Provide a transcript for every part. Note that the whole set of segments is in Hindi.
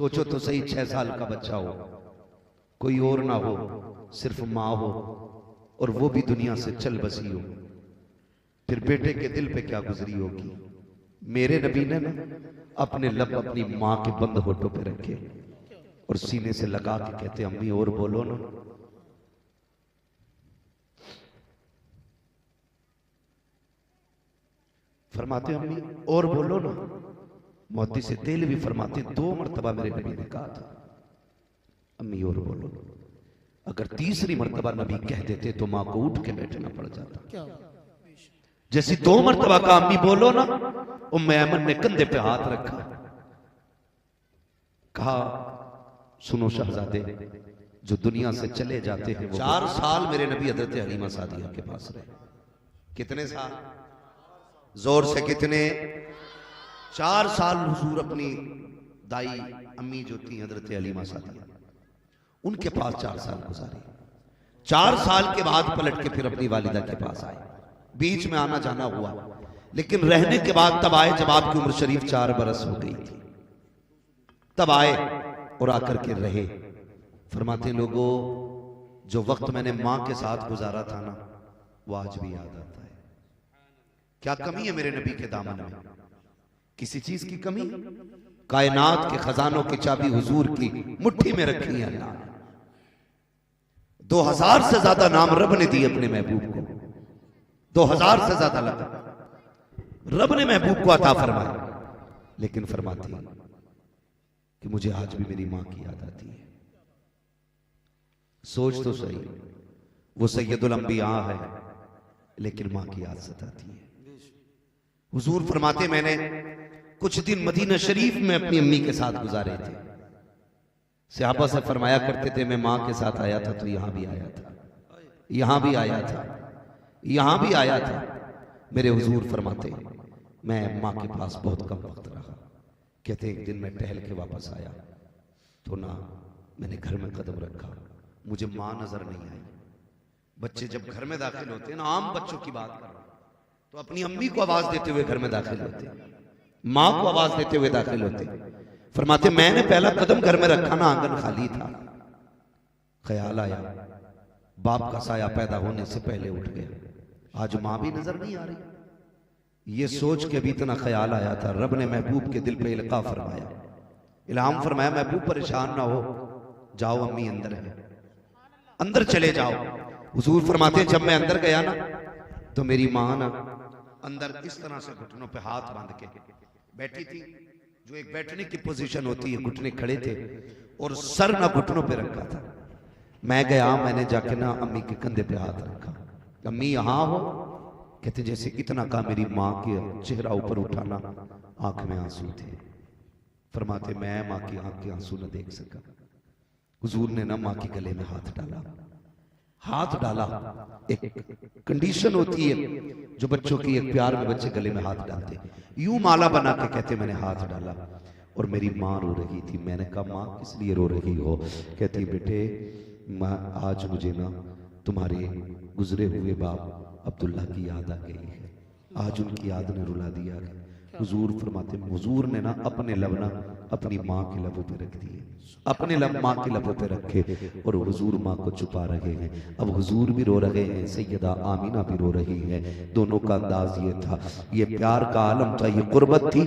सोचो तो सही, 6 साल का बच्चा हो, कोई और ना हो, सिर्फ माँ हो, और वो भी दुनिया से चल बसी हो, फिर बेटे के दिल पे क्या गुजरी होगी। मेरे नबी ने ना अपने लब अपनी माँ के बंद होठों पे रखे और सीने से लगा के कहते, अम्मी और बोलो ना। फरमाते अम्मी और बोलो ना। मोती से तेल भी फरमाते 2 मरतबा मेरे नबी ने कहा था, अम्मी और बोलो। अगर तीसरी मरतबा नबी कह देते तो मां को उठ के बैठना पड़ जाता। जैसी 2 मरतबा का अम्मी बोलो ना, उम्मे ऐमन ने कंधे पे हाथ रखा, कहा सुनो शहजादे, जो दुनिया से चले जाते हैं 4 साल मेरे नबी हजरत हलीमा सादिया के पास रहे। कितने साल? जोर से कितने? 4 साल हुजूर अपनी दाई अम्मी जो थी हजरत हलीमा सादिया, उनके पास 4 साल गुजारे। 4 साल के बाद पलट के फिर अपनी वालिदा के पास आए। बीच में आना जाना हुआ, लेकिन रहने के बाद तब आए जब आपकी उम्र शरीफ 4 बरस हो गई थी। तब आए और आकर के रहे। फरमाते लोगों, जो वक्त मैंने मां के साथ गुजारा था ना, वो आज भी याद आता है। क्या कमी है मेरे नबी के दामन में? किसी चीज की कमी? कायनात के खजानों की चाबी हुजूर की मुट्ठी में रखी है अल्लाह ने। 2000 से ज्यादा नाम रब ने दिए अपने महबूब को। 2000 से ज्यादा रब ने महबूब को अता फरमाया। लेकिन फरमाती कि मुझे आज भी मेरी मां की याद आती है। सोच तो सही, वो सैयदुल अंबिया है, लेकिन मां की याद सताती है। हुजूर फरमाते, मैंने कुछ दिन मदीना शरीफ में अपनी अम्मी के साथ गुजारे थे। सहाबा से फरमाया करते थे, मैं मां के साथ आया था तो यहां भी आया था, यहां भी आया था, यहां भी आया था। मेरे हुजूर फरमाते, मैं मां के पास बहुत कम वक्त रहा। कहते एक दिन मैं टहल के वापस आया तो ना मैंने घर में कदम रखा, मुझे मां नजर नहीं आई। बच्चे जब घर में दाखिल होते हैं ना, आम बच्चों की बात कर रहा हूं, तो अपनी अम्मी को आवाज देते हुए घर में दाखिल होते, मां को आवाज देते हुए दाखिल होते। फरमाते मैंने पहला कदम घर में रखा ना, आंगन खाली था। ख्याल आया बाप का साया पैदा होने से पहले उठ गया, आज मां भी नजर नहीं आ रही। ये सोच के भी इतना ख्याल आया था, रब ने महबूब के दिल पे इल्का फरमाया, इल्हाम फरमाया, महबूब परेशान ना हो, जाओ अम्मी अंदर है, अंदर चले जाओ। हुजूर फरमाते जब मैं अंदर गया ना, तो मेरी मां ना अंदर इस तरह से घुटनों पे हाथ बांध के बैठी थी, जो एक बैठने की पोजीशन होती है, घुटने खड़े थे और सर ना घुटनों पे रखा था। मैं गया, मैंने जाके ना अम्मी के कंधे पे हाथ रखा, अम्मी यहां हो? कहते जैसे इतना कहा, मेरी मां के चेहरा ऊपर उठाना, आंख में आंसू थे। फरमाते मैं मां की आंख के आंसू न देख सका। हुजूर ने ना मां के गले में हाथ डाला, हाथ डाला। एक कंडीशन होती है जो बच्चों की, एक प्यार में बच्चे गले में हाथ डालते, यूं माला बना के कहते मैंने हाथ डाला और मेरी मां रो रही थी। मैंने कहा मां किस लिए रो रही हो? कहती बेटे मां, आज मुझे ना तुम्हारे गुजरे हुए बाप अब्दुल्ला की याद आ गई है, आज उनकी याद ने रुला दिया है। हुजूर फरमाते, हुजूर ने ना अपने लब ना अपनी माँ के लबों पे रख दिए, अपने लब माँ के लबों पे रखे और हुजूर माँ को छुपा रहे हैं। अब हुजूर भी रो रहे हैं, सैयदा आमीना भी रो रही है। दोनों का अंदाज ये था, ये प्यार का आलम था, ये कुर्बत थी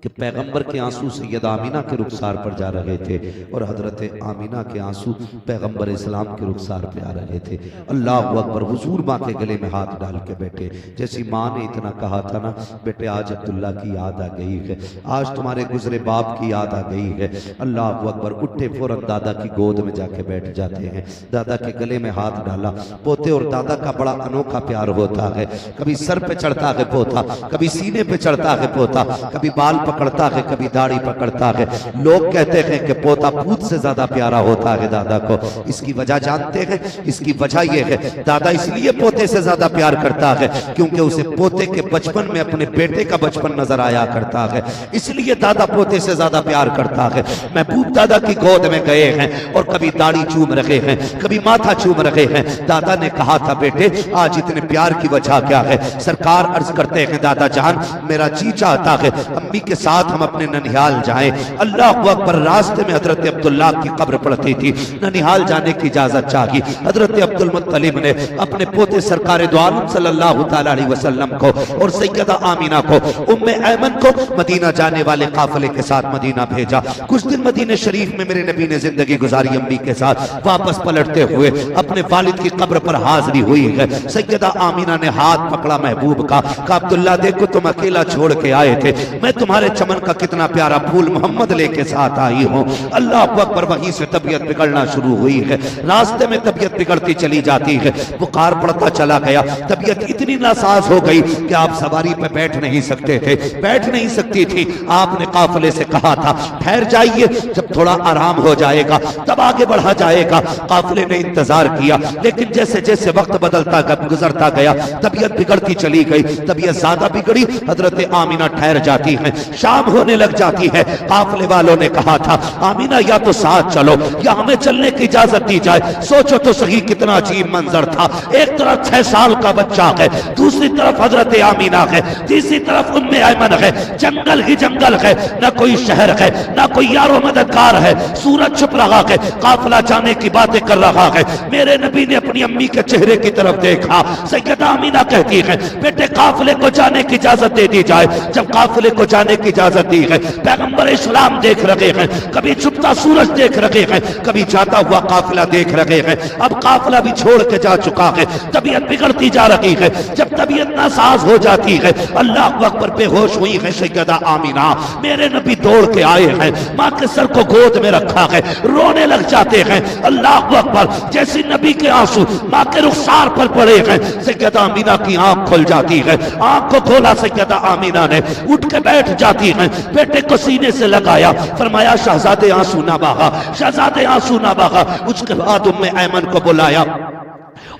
कि पैगंबर के आंसू सैयदा आमीना के रुखसार पर जा रहे थे और हजरत आमीना के आंसू पैगंबर इस्लाम के रुखसार पे आ रहे थे। अल्लाह अकबर। हुजूर माँ के गले में हाथ डाल के बैठे। जैसी माँ ने इतना कहा था ना, बेटे आज अब्दुल्ला की याद आ गई है, आज तुम्हारे गुजरे बाप की याद आ गई है। अल्लाह अकबर। उठे फौरन दादा की गोद में जाके बैठ जाते हैं, दादा के गले में हाथ डाला। पोते और दादा का बड़ा अनोखा प्यार होता है, कभी सर पे चढ़ता है पोता, कभी सीने पे चढ़ता है पोता, कभी बाल पकड़ता है, कभी दाढ़ी पकड़ता है। लोग कहते हैं कि पोता पूत से ज्यादा प्यारा होता है दादा को। इसकी वजह जानते हैं? इसकी वजह यह है, दादा इसलिए पोते से ज्यादा प्यार करता है क्योंकि उसे पोते के बचपन में अपने बेटे का बचपन नजर आया करता है, इसलिए दादा पोते से ज्यादा प्यार करता है। महबूब दादा की गोद में गए हैं और कभी दाढ़ी चूम रहे हैं, कभी माथा चूम रहे हैं। दादा ने कहा था बेटे आज इतने प्यार की वजह क्या है? सरकार अर्ज करते हैं दादा जान मेरा जी चाहता है अम्मी के साथ हम अपने ननिहाल जाएं। अल्लाह अकबर। रास्ते में हजरत अब्दुल्ला की कब्र पड़ती थी, ननिहाल जाने की इजाजत चाहिए। हजरत अब्दुल मुत्तलिब ने अपने पोते सरकार दो आलम सल्लल्लाहु तआला अलैहि वसल्लम को और सैयदा आमीना को, उम्मे ऐमन को मदीना जाने वाले काफिले के साथ मदीना भेजा। कुछ दिन मदीने शरीफ में मेरे नबी ने जिंदगी गुजारी अम्मी के साथ। वापस पलटते हुए अपने वालिद की कब्र पर हाजिरी हुई है। सैयदा आमीना ने हाथ पकड़ा महबूब का, कहा अब्दुल्ला देखो तुम अकेला छोड़ के आए थे, मैं तुम्हारे चमन का कितना प्यारा फूल मोहम्मद लेके साथ आई हूँ। अल्लाह अकबर। वहीं से तबीयत बिगड़ना शुरू हुई है। रास्ते में तबीयत बिगड़ती चली जाती है, बुखार पड़ता चला गया, तबीयत इतनी नासाज हो गई कि आप सवारी पे बैठ नहीं सकते थे, बैठ नहीं सकती थी। आपने काफिले से कहा था ठहर जाइए, जब थोड़ा आराम हो जाएगा तब आगे बढ़ा जाएगा। काफिले ने इंतजार किया, लेकिन जैसे जैसे वक्त बदलता गुजरता गया तबीयत बिगड़ती चली गई, तबीयत ज्यादा बिगड़ी। हजरत आमीना ठहर जाती है, शाम होने लग जाती है। काफिले वालों ने कहा था आमीना या तो साथ चलो या हमें चलने की इजाजत दी जाए। सोचो तो सही कितना अजीब मंजर था। एक तरफ 6 साल का बच्चा है, दूसरी तरफ हजरत आमीना है, तीसरी तरफ उम्मे ऐमन है। जंगल ही जंगल है, न कोई शहर है, न कोई यारो मददगार है। सूरज छुप रहा है, काफिला जाने की बातें कर रहा है। मेरे नबी ने अपनी अम्मी के चेहरे की तरफ देखा। सैयदा आमीना कहती है बेटे काफिले को जाने की इजाजत दे दी जाए। जब काफिले को जाने की इजाजत दी है, पैगंबर इस्लाम देख रहे हैं, कभी छुपता सूरज देख रहे हैं, कभी जाता हुआ काफिला देख रहे हैं। अब काफिला भी छोड़ के जा चुका है, तबीयत बिगड़ती जा रही है। जब तबीयत नासाज हो जाती है, अल्लाह अकबर बेहोश हुई है सैयदा आमीना। मेरे नबी दौड़ के आए हैं, माँ के सर को गोद में रखा है, रोने लग जाते हैं। अल्लाह अकबर। जैसे नबी के आंसू माँ के रुखसार पर पड़े हैं, सैयदा आमीना की आंख खुल जाती है। आंख को खोला सैयदा आमीना ने, उठ के बैठ जाती है, बेटे को सीने से लगाया, फरमाया शहजादे आंसू ना बहा, शहजादे आंसू ना बहा। उसके बाद उम्मे ऐमन को बुलाया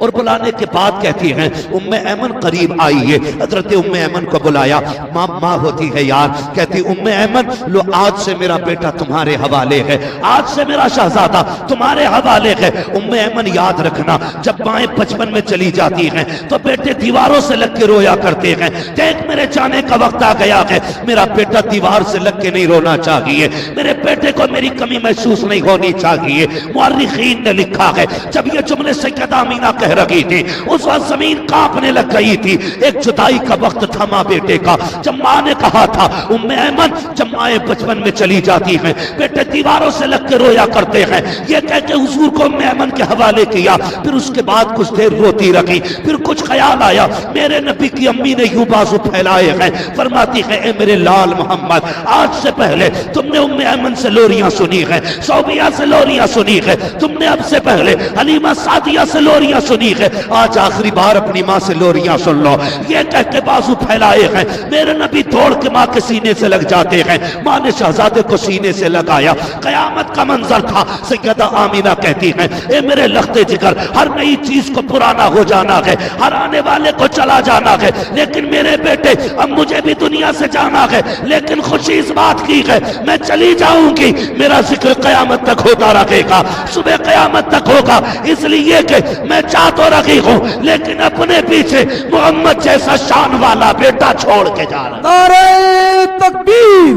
और बुलाने के बाद कहती हैं उम्मे ऐमन करीब आई है। हजरत उम्मे ऐमन को बुलाया, माँ माँ होती है यार, कहती उम्मे ऐमन लो आज से मेरा बेटा तुम्हारे हवाले है, आज से मेरा शहजादा तुम्हारे हवाले है। उम्मे ऐमन याद रखना जब माएँ बचपन में चली जाती हैं तो बेटे दीवारों से लग के रोया करते हैं। देख मेरे जाने का वक्त आ गया है, मेरा बेटा दीवार से लग के नहीं रोना चाहिए, मेरे बेटे को मेरी कमी महसूस नहीं होनी चाहिए। मुअर्रिखीन ने लिखा है जब ये जुमले सैयदा आमीना कह रही थी उस वक्त जमीन कांपने लग गई थी। एक जुदाई का वक्त था माँ बेटे का। जब माँ ने कहा था उम्मे ऐमन जब माएँ बचपन में चली जाती हैं बेटे दीवारों से लग के रोया करते हैं, ये कह के हुजूर को उम्मे ऐमन के हवाले किया। फिर उसके बाद कुछ देर रोती रही, फिर कुछ ख्याल आया, मेरे नबी की अम्मी ने यूं बाजू फैलाए हैं, फरमाती है ए मेरे लाल मोहम्मद आज से पहले तुमने उम्मे ऐमन से लोरियां सुनी है, सौबिया से लोरियां सुनी है, तुमने अब से पहले हलीमा सादिया से लोरियां सुनी है, आज आखिरी बार अपनी माँ से लोरियां सुन लो। ये कह के बाजू फैलाए हैं, मेरे नबी दौड़ के माँ के सीने से लग जाते हैं। माँ ने शहजादे को सीने से लगाया, कयामत का मंजर था। सैयदा आमीना कहती है ए मेरे लख्ते जिगर, हर नई चीज को पुराना हो जाना है, हर आने वाले को चला जाना है, लेकिन मेरे बेटे अब मुझे भी दुनिया से जाना है, लेकिन खुशी इस बात की है मैं चली जाऊंगी, मेरा जिक्र कयामत तक होता रहेगा, सुबह कयामत तक होगा, इसलिए कि मैं चाह तो रही हूं लेकिन अपने पीछे मोहम्मद जैसा शान वाला बेटा छोड़ के जा रहा। नारे तकबीर,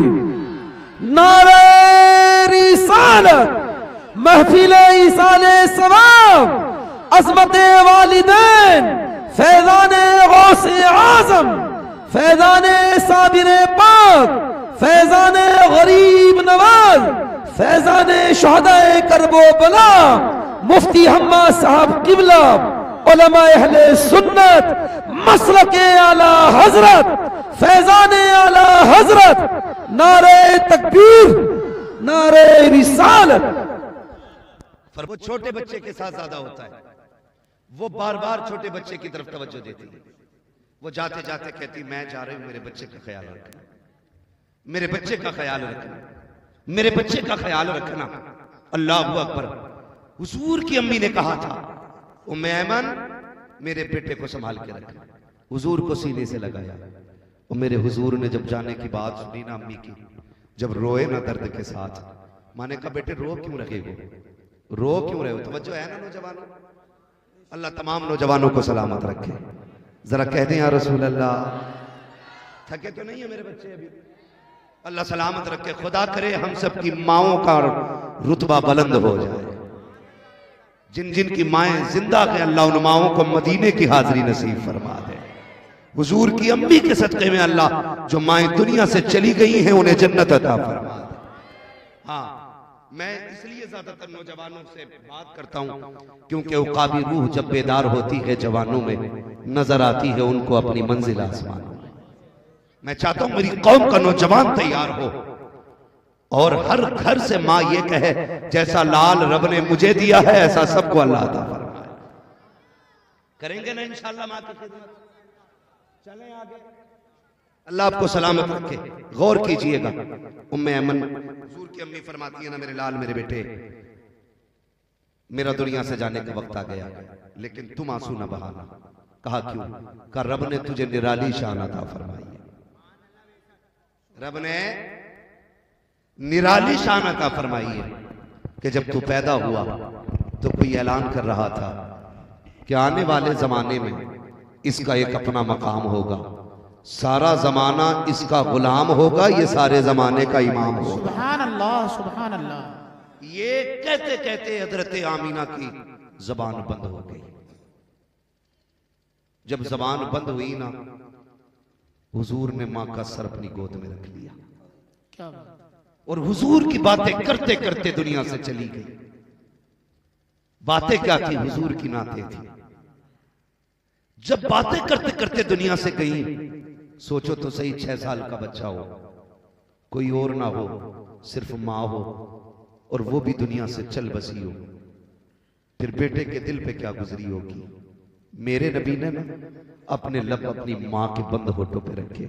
नारे रिसालत, महफिले इसाले सवाब, अज़मते वालिदैन, फैज़ाने गौसे आज़म, फैज़ाने साबिरे पाक, फैज़ाने गरीब नवाज, फैज़ाने शहदाए करबो बला, मुफ्ती हम्मा साहब किबला, उलमा अहले सुन्नत, मसलके आला हजरत, फैज़ाने आला हजरत, नारे तकबीर, नारे रिसालत। पर वो छोटे बच्चे के साथ ज्यादा होता है, वो बार बार छोटे बच्चे की तरफ तवज्जो देती है। वो जाते जाते कहती मैं जा रही हूं, मेरे बच्चे का ख्याल रखना, मेरे बच्चे का ख्याल रखना, मेरे बच्चे का ख्याल रखना। अल्लाहू अकबर। हुजूर की अम्मी ने कहा था उम्मे ऐमन मेरे बेटे को संभाल के रखना। हुजूर को सीने से लगाया और मेरे हुजूर ने जब जाने की बात सुनी ना अम्मी की, जब रोए ना दर्द के साथ, माने कहा बेटे रो क्यों रहे हो, रो क्यों रहे हो, तवज्जो है ना नौजवानों। अल्लाह तमाम नौजवानों को सलामत रखे। जरा कह दें या रसूल अल्लाह। थके तो नहीं है मेरे बच्चे अभी, अल्लाह सलामत रखे, खुदा करे हम सब की माओं का रुतबा बुलंद हो जाए। जिन जिन की माएँ जिंदा हैं अल्लाह उन माओं को मदीने की हाजिरी नसीब फरमा दे। हुजूर की अम्मी के सदक़े में अल्लाह जो माएँ दुनिया से चली गई हैं उन्हें जन्नत अता फरमा दे। हाँ, मैं इसलिए ज्यादातर नौजवानों से बात करता हूँ क्योंकि उकाबी रूह जब बेदार होती है जवानों में नजर आती है उनको अपनी मंजिल आसमानों में। मैं चाहता हूं मेरी कौम का नौजवान तैयार हो और हर घर से माँ ये कहे जैसा लाल रब ने मुझे दिया है ऐसा सबको अल्लाह अता फरमाए। करेंगे ना इंशाअल्लाह माँ की खिदमत। चलें आगे, अल्लाह आपको सलामत रखे। गौर कीजिएगा, उम्मे ऐमन हुजूर की अम्मी फरमाती है ना, मेरे लाल मेरे बेटे, मेरा दुनिया से जाने का वक्त आ गया लेकिन तुम आंसू ना बहाना। कहा क्यों? कहा रब ने तुझे निराली शान अता फरमाई है। रब ने निराली शान अता फरमाई है कि जब तू पैदा हुआ तो कोई ऐलान कर रहा था कि आने वाले जमाने में इसका एक अपना मकाम होगा, सारा जमाना इसका गुलाम होगा, ये सारे जमाने का इमाम होगा। सुभान अल्लाह, सुभान अल्लाह। ये कहते कहते हजरत आमीना की जबान बंद हो गई। जब जबान बंद हुई ना, हुजूर ने मां का सर अपनी गोद में रख लिया क्या और हुजूर की बातें करते करते दुनिया से चली गई। बातें क्या थी? हुजूर की नातें थी। जब बातें करते करते दुनिया से गई, सोचो तो सही 6 साल का बच्चा हो, कोई और ना हो, सिर्फ माँ हो और वो भी दुनिया से चल बसी हो, फिर बेटे के दिल पे क्या गुजरी होगी। मेरे नबी ने ना अपने लब अपनी माँ के बंद होठों पे रखे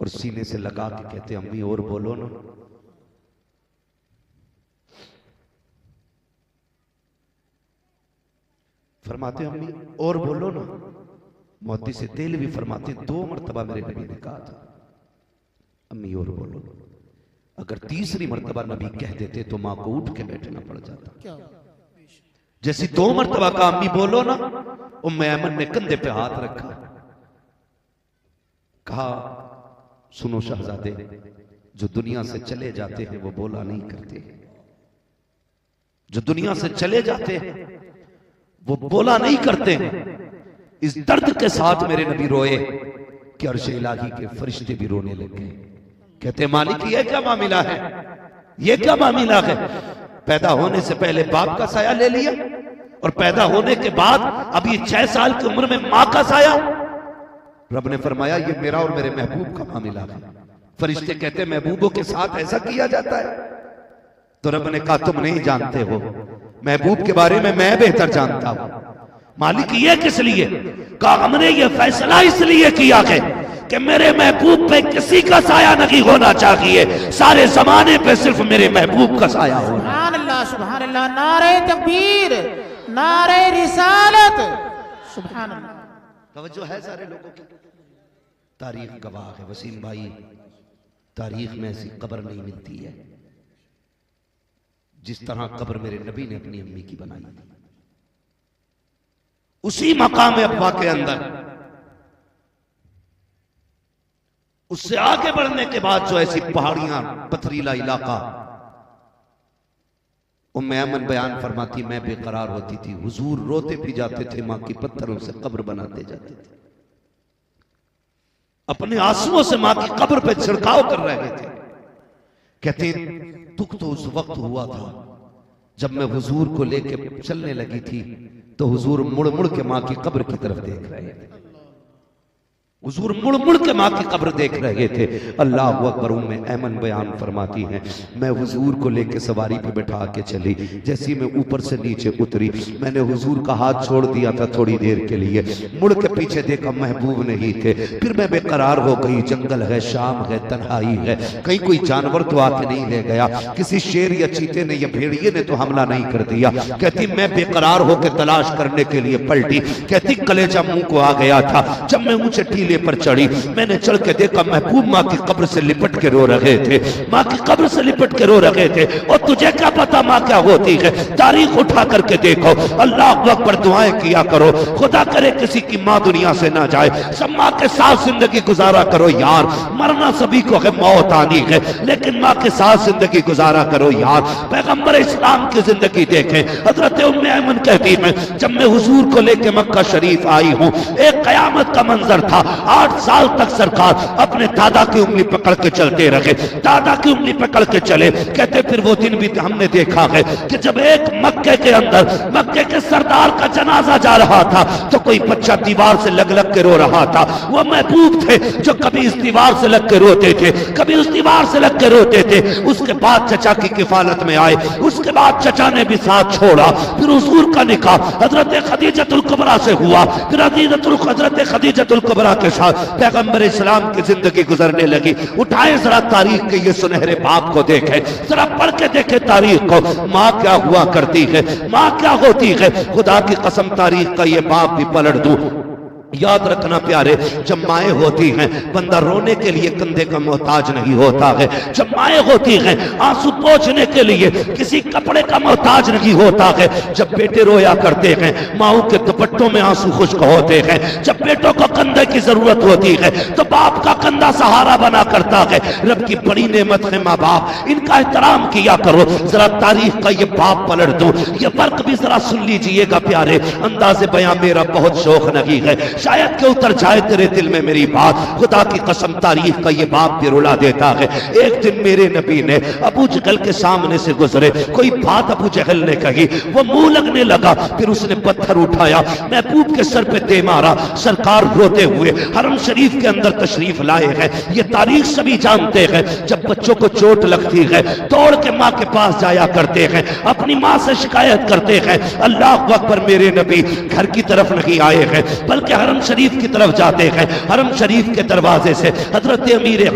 और सीने से लगा के कहते अम्मी और बोलो ना। फरमाते अम्मी और बोलो ना। मोती से तेल भी फरमाते 2 मरतबा मेरे नबी ने कहा था अम्मी और बोलो। अगर तीसरी मरतबा नबी कह देते तो मां को उठ के बैठना पड़ जाता। क्या जैसी 2 मरतबा का अम्मी बोलो ना, उम्मे ऐमन ने कंधे पे हाथ रखा, कहा सुनो शहजादे, जो दुनिया से चले जाते हैं वो बोला नहीं करते, जो दुनिया से चले जाते हैं वो बोला नहीं करते हैं। इस दर्द के साथ मेरे नबी रोए कि अर्श इलाही के फरिश्ते भी रोने लगे। कहते मालिक ये क्या मामला है, ये क्या मामला है? पैदा होने से पहले बाप का साया ले लिया और पैदा होने के बाद अब ये 6 साल की उम्र में मां का साया। रब ने फरमाया ये मेरा और मेरे महबूब का मामला है। फरिश्ते कहते महबूबों के साथ ऐसा किया जाता है? तो रब ने कहा तुम नहीं जानते हो, महबूब के बारे में मैं बेहतर जानता हूं। मालिक ये किस लिए? कहा हमने ये फैसला इसलिए किया है कि मेरे महबूब पे किसी का साया नहीं होना चाहिए, सारे जमाने पे सिर्फ मेरे महबूब का साया हो। सुभान अल्लाह, सुभान अल्लाह। नारे तकबीर, नारे रिसालत, सुभान अल्लाह। तवज्जो है सारे लोगों की? तारीख गवाह है वसीम भाई, तारीख में ऐसी कब्र नहीं मिलती है जिस तरह कब्र मेरे नबी ने अपनी अम्मी की बनाई थी। उसी मकाम अब्बा के अंदर उससे आगे बढ़ने के बाद जो ऐसी पहाड़ियां, पथरीला इलाका, उम्मे ऐमन बयान फरमाती मैं बेकरार होती थी, हुजूर रोते भी जाते थे, मां की पत्थरों से कब्र बनाते जाते थे, अपने आंसुओं से मां की कब्र पे छिड़काव कर रहे थे। कहते दुख तो उस वक्त हुआ था जब मैं हुजूर को लेके चलने लगी थी तो हुजूर मुड़ मुड़ के मां की कब्र की तरफ देख रहे थे। हुजूर मुड़ मुड़ के मां की कब्र देख रहे थे। अल्लाह अकबर। उम्मे ऐमन बयान फरमाती हैं मैं हुजूर को लेके सवारी पे बैठा के चली, जैसी मैं ऊपर से नीचे उतरी मैंने हुजूर का हाथ छोड़ दिया था थोड़ी देर के लिए, मुड़ के पीछे देखा महबूब नहीं थे। फिर मैं बेकरार हो गई, जंगल है, शाम है, तन्हाई है, कहीं कोई जानवर तो आके नहीं ले गया, किसी शेर या चीते ने या भेड़िए ने तो हमला नहीं कर दिया। कहती मैं बेकरार होकर तलाश करने के लिए पलटी, कहती कलेजा मुंह को आ गया था। जब मैं ऊंचे टीले सीने पर चढ़ी। मैंने चढ़ के देखा महबूब माँ की कब्र से लिपट के रो रहे थे, माँ की कब्र से लिपट के रो रहे थे। और तुझे क्या पता माँ क्या होती है? तारीख उठा करके देखो, अल्लाह अकबर, दुआएं किया करो, खुदा करे किसी की माँ दुनिया से ना जाए, सब माँ के साथ जिंदगी गुजारा करो यार। मरना सभी को है, मौत आनी है, लेकिन माँ के साथ जिंदगी गुजारा करो यार। पैगंबर इस्लाम की जिंदगी देखें, हजरत उम्मे ऐमन कहती है, जब मैं हुजूर को लेके मक्का शरीफ आई हूँ, एक कयामत का मंजर था। 8 साल तक सरकार अपने दादा की उंगली पकड़ के चलते रहे, दादा की उंगली पकड़ के चले। कहते फिर वो दिन भी हमने देखा है कि जब एक मक्के के अंदर मक्के के सरदार का जनाजा जा रहा था तो कोई बच्चा दीवार से लग लग के रो रहा था। वो महबूब थे जो कभी इस दीवार से लग के रोते थे, कभी उस दीवार से लग के रोते थे। उसके बाद चचा की किफालत में आए, उसके बाद चचा ने भी साथ छोड़ा। फिर हुजूर का निकाह हजरत खदीजतुल कुबरा से हुआ, फिर हजरत खदीजतुल कुबरा के साथ पैगंबर इस्लाम की जिंदगी गुजरने लगी। उठाए जरा तारीख के ये सुनहरे बाप को देखे, जरा पढ़ के देखे तारीख को। माँ क्या हुआ करती है, माँ क्या होती है। खुदा की कसम तारीख का ये बाप भी पलट दूं। याद रखना प्यारे, जब माएँ होती हैं बंदा रोने के लिए कंधे का मोहताज नहीं होता है। जब माएँ होती हैं आंसू पोंछने के लिए किसी कपड़े का मोहताज नहीं होता है। जब बेटे रोया करते हैं माओं के दुपट्टों में आंसू खुश्क होते हैं। जब बेटों को कंधे की जरूरत होती है तो बाप का कंधा सहारा बना करता है। रब की बड़ी नेमत है माँ बाप, इनका एहतराम किया करो। जरा तारीख का ये बाप पलट दो, ये फर्क भी जरा सुन लीजिएगा प्यारे। अंदाज़े बयां मेरा बहुत शौक नहीं है, शायद के उतर जाए तेरे दिल में मेरी बात। खुदा की कसम तारीख का ये बाप भी रुला देता है। एक दिन मेरे नबी ने अबू जहल के सामने से गुजरे, कोई बात अबू जहल ने कही, वो मुंह लगने लगा, फिर उसने पत्थर उठाया, महबूब के सर पे दे मारा। सरकार रोते हुए हरम शरीफ के अंदर तशरीफ लाए हैं। ये तारीख सभी जानते हैं, जब बच्चों को चोट लगती है दौड़ के माँ के पास जाया करते हैं, अपनी माँ से शिकायत करते हैं। अल्लाह अकबर, मेरे नबी घर की तरफ नहीं आए हैं बल्कि हरम शरीफ की तरफ जाते हैं। हरम शरीफ के दरवाजे से हजरत अमीर